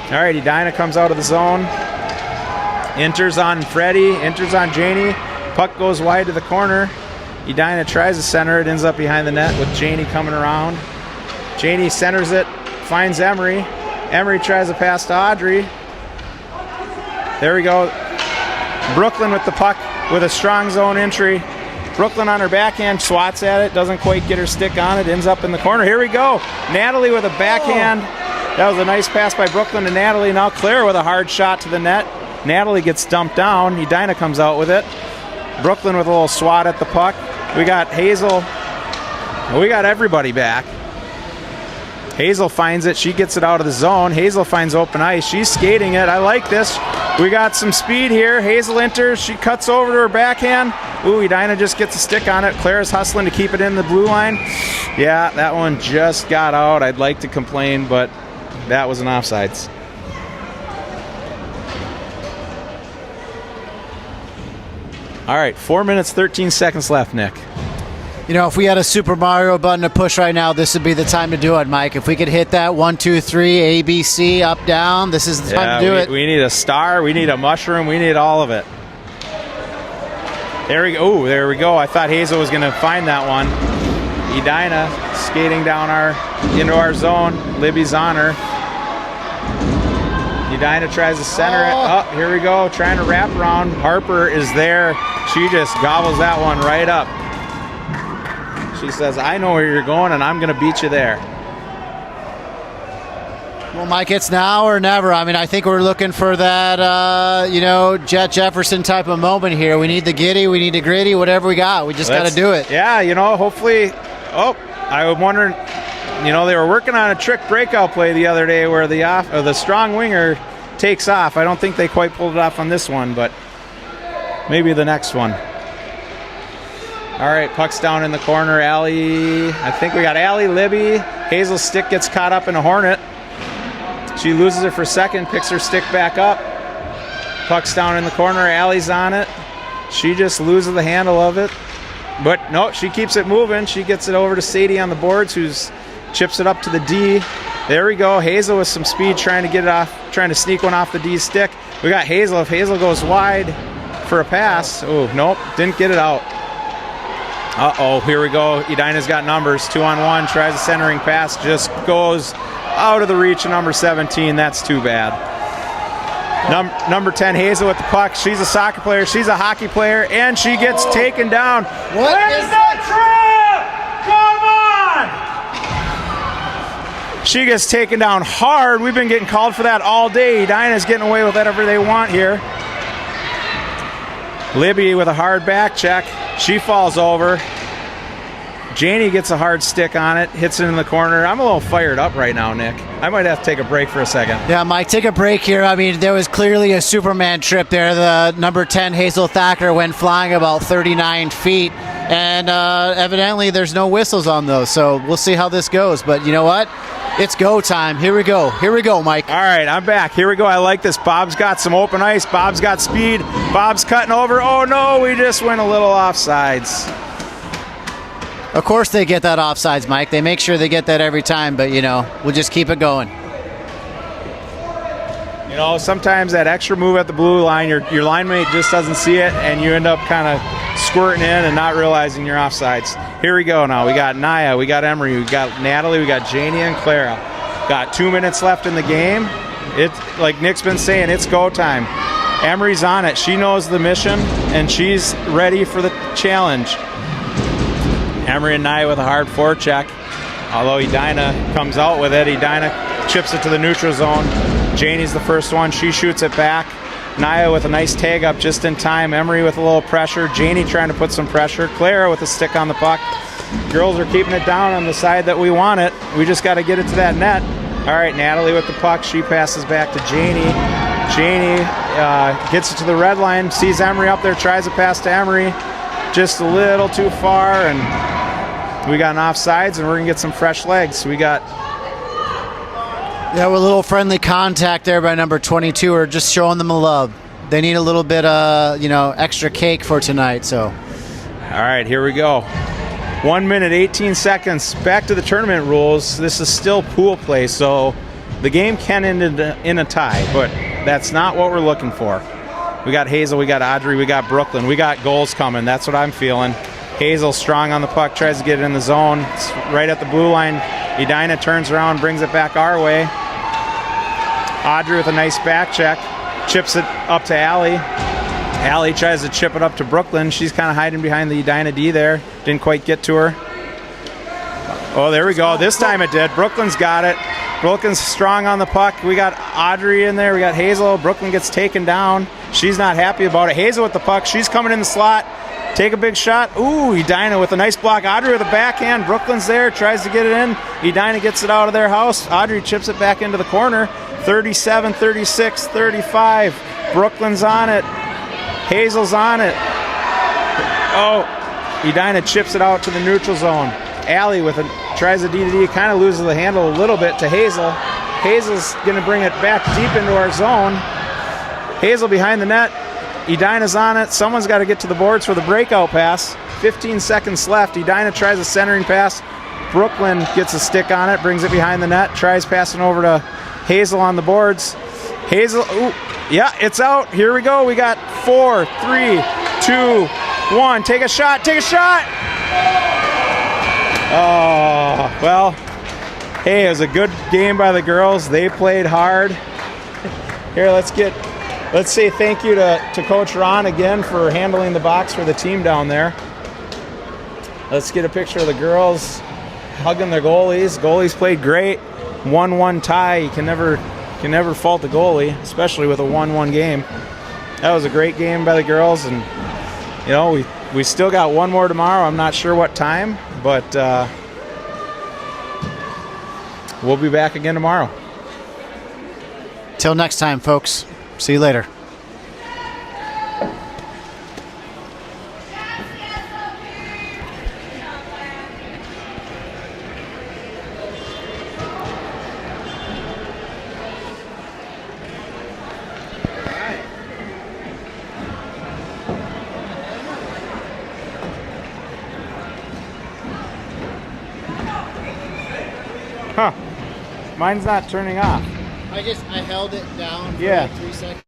All right, Edina comes out of the zone. Enters on Freddie, enters on Janie. Puck goes wide to the corner. Edina tries to center it, ends up behind the net with Janie coming around. Janie centers it, finds Emery. Emery tries to pass to Audrey. There we go. Brooklyn with the puck with a strong zone entry. Brooklyn on her backhand, swats at it, doesn't quite get her stick on it, ends up in the corner. Here we go. Natalie with a backhand. That was a nice pass by Brooklyn to Natalie. Now Claire with a hard shot to the net. Natalie gets dumped down. Edina comes out with it. Brooklyn with a little swat at the puck. We got Hazel. We got everybody back. Hazel finds it. She gets it out of the zone. Hazel finds open ice. She's skating it. I like this. We got some speed here. Hazel enters. She cuts over to her backhand. Ooh, Edina just gets a stick on it. Claire's hustling to keep it in the blue line. Yeah, that one just got out. I'd like to complain, but that was an offsides. All right, 4 minutes, 13 seconds left, Nick. You know, if we had a Super Mario button to push right now, this would be the time to do it, Mike. If we could hit that 1, 2, 3, A, B, C, up, down, this is the time to do it. We need a star. We need a mushroom. We need all of it. There we go. Ooh, there we go. I thought Hazel was going to find that one. Edina skating down into our zone. Libby's on her. Edina tries to center it. Oh, here we go. Trying to wrap around. Harper is there. She just gobbles that one right up. She says, I know where you're going, and I'm going to beat you there. Well, Mike, it's now or never. I mean, I think we're looking for that, Jet Jefferson type of moment here. We need the giddy, we need the gritty, whatever we got. We just got to do it. Yeah, hopefully. Oh, I was wondering, they were working on a trick breakout play the other day where the strong winger takes off. I don't think they quite pulled it off on this one, but maybe the next one. All right, puck's down in the corner. Allie, I think we got Allie, Libby. Hazel's stick gets caught up in a Hornet. She loses it for a second, picks her stick back up. Puck's down in the corner. Allie's on it. She just loses the handle of it. But no, she keeps it moving. She gets it over to Sadie on the boards, who's chips it up to the D. There we go. Hazel with some speed trying to get it off, trying to sneak one off the D's stick. We got Hazel. If Hazel goes wide for a pass, oh, nope, didn't get it out. Uh-oh, here we go. Edina's got numbers. 2-on-1, tries a centering pass, just goes out of the reach of number 17. That's too bad. Number 10, Hazel with the puck. She's a soccer player. She's a hockey player, and she gets taken down. What is that trap? Come on! She gets taken down hard. We've been getting called for that all day. Edina's getting away with whatever they want here. Libby with a hard back check. She falls over. Janie gets a hard stick on it, hits it in the corner. I'm a little fired up right now, Nick. I might have to take a break for a second. Yeah, Mike, take a break here. I mean, there was clearly a Superman trip there. The number 10, Hazel Thacker, went flying about 39 feet. And evidently there's no whistles on those. So we'll see how this goes. But you know what? It's go time. Here we go. Here we go, Mike. All right, I'm back. Here we go. I like this. Bob's got some open ice. Bob's got speed. Bob's cutting over. Oh, no, we just went a little offsides. Of course they get that offsides, Mike. They make sure they get that every time, but, we'll just keep it going. Sometimes that extra move at the blue line, your line mate just doesn't see it, and you end up kind of squirting in and not realizing you're offsides. Here we go now. We got Naya, we got Emery, we got Natalie, we got Janie and Clara. Got 2 minutes left in the game. It's like Nick's been saying, it's go time. Emery's on it. She knows the mission, and she's ready for the challenge. Emery and Naya with a hard forecheck. Although Edina comes out with it, Edina chips it to the neutral zone. Janie's the first one. She shoots it back. Naya with a nice tag up just in time. Emery with a little pressure. Janie trying to put some pressure. Clara with a stick on the puck. Girls are keeping it down on the side that we want it. We just got to get it to that net. All right, Natalie with the puck. She passes back to Janie. Janie gets it to the red line. Sees Emery up there. Tries to pass to Emery. Just a little too far, and we got an offsides, and we're going to get some fresh legs. We got... Yeah, with a little friendly contact there by number 22. We're just showing them a love. They need a little bit extra cake for tonight, so. All right, here we go. 1 minute, 18 seconds. Back to the tournament rules. This is still pool play, so the game can end in a tie, but that's not what we're looking for. We got Hazel, we got Audrey, we got Brooklyn. We got goals coming. That's what I'm feeling. Hazel strong on the puck, tries to get it in the zone. It's right at the blue line. Edina turns around, brings it back our way. Audrey with a nice back check. Chips it up to Allie. Allie tries to chip it up to Brooklyn. She's kind of hiding behind the Edina D there. Didn't quite get to her. Oh, there we go. This time it did. Brooklyn's got it. Brooklyn's strong on the puck. We got Audrey in there. We got Hazel. Brooklyn gets taken down. She's not happy about it. Hazel with the puck. She's coming in the slot. Take a big shot. Ooh, Edina with a nice block. Audrey with a backhand. Brooklyn's there. Tries to get it in. Edina gets it out of their house. Audrey chips it back into the corner. 37, 36, 35. Brooklyn's on it. Hazel's on it. Oh, Edina chips it out to the neutral zone. Allie tries a D-to-D, kind of loses the handle a little bit to Hazel. Hazel's going to bring it back deep into our zone. Hazel behind the net. Edina's on it. Someone's got to get to the boards for the breakout pass. 15 seconds left. Edina tries a centering pass. Brooklyn gets a stick on it, brings it behind the net, tries passing over to Hazel on the boards. Hazel, ooh, yeah, it's out. Here we go. We got 4, 3, 2, 1. Take a shot. Take a shot. Oh, well, hey, it was a good game by the girls. They played hard. Here, let's say thank you to Coach Ron again for handling the box for the team down there. Let's get a picture of the girls hugging their goalies. Goalies played great. 1-1 tie. You can never fault the goalie, especially with a 1-1 game. That was a great game by the girls, and you know, we still got one more tomorrow. I'm not sure what time, but we'll be back again tomorrow. Till next time, folks. See you later. Huh. Mine's not turning off. I held it down for Yeah. like 3 seconds.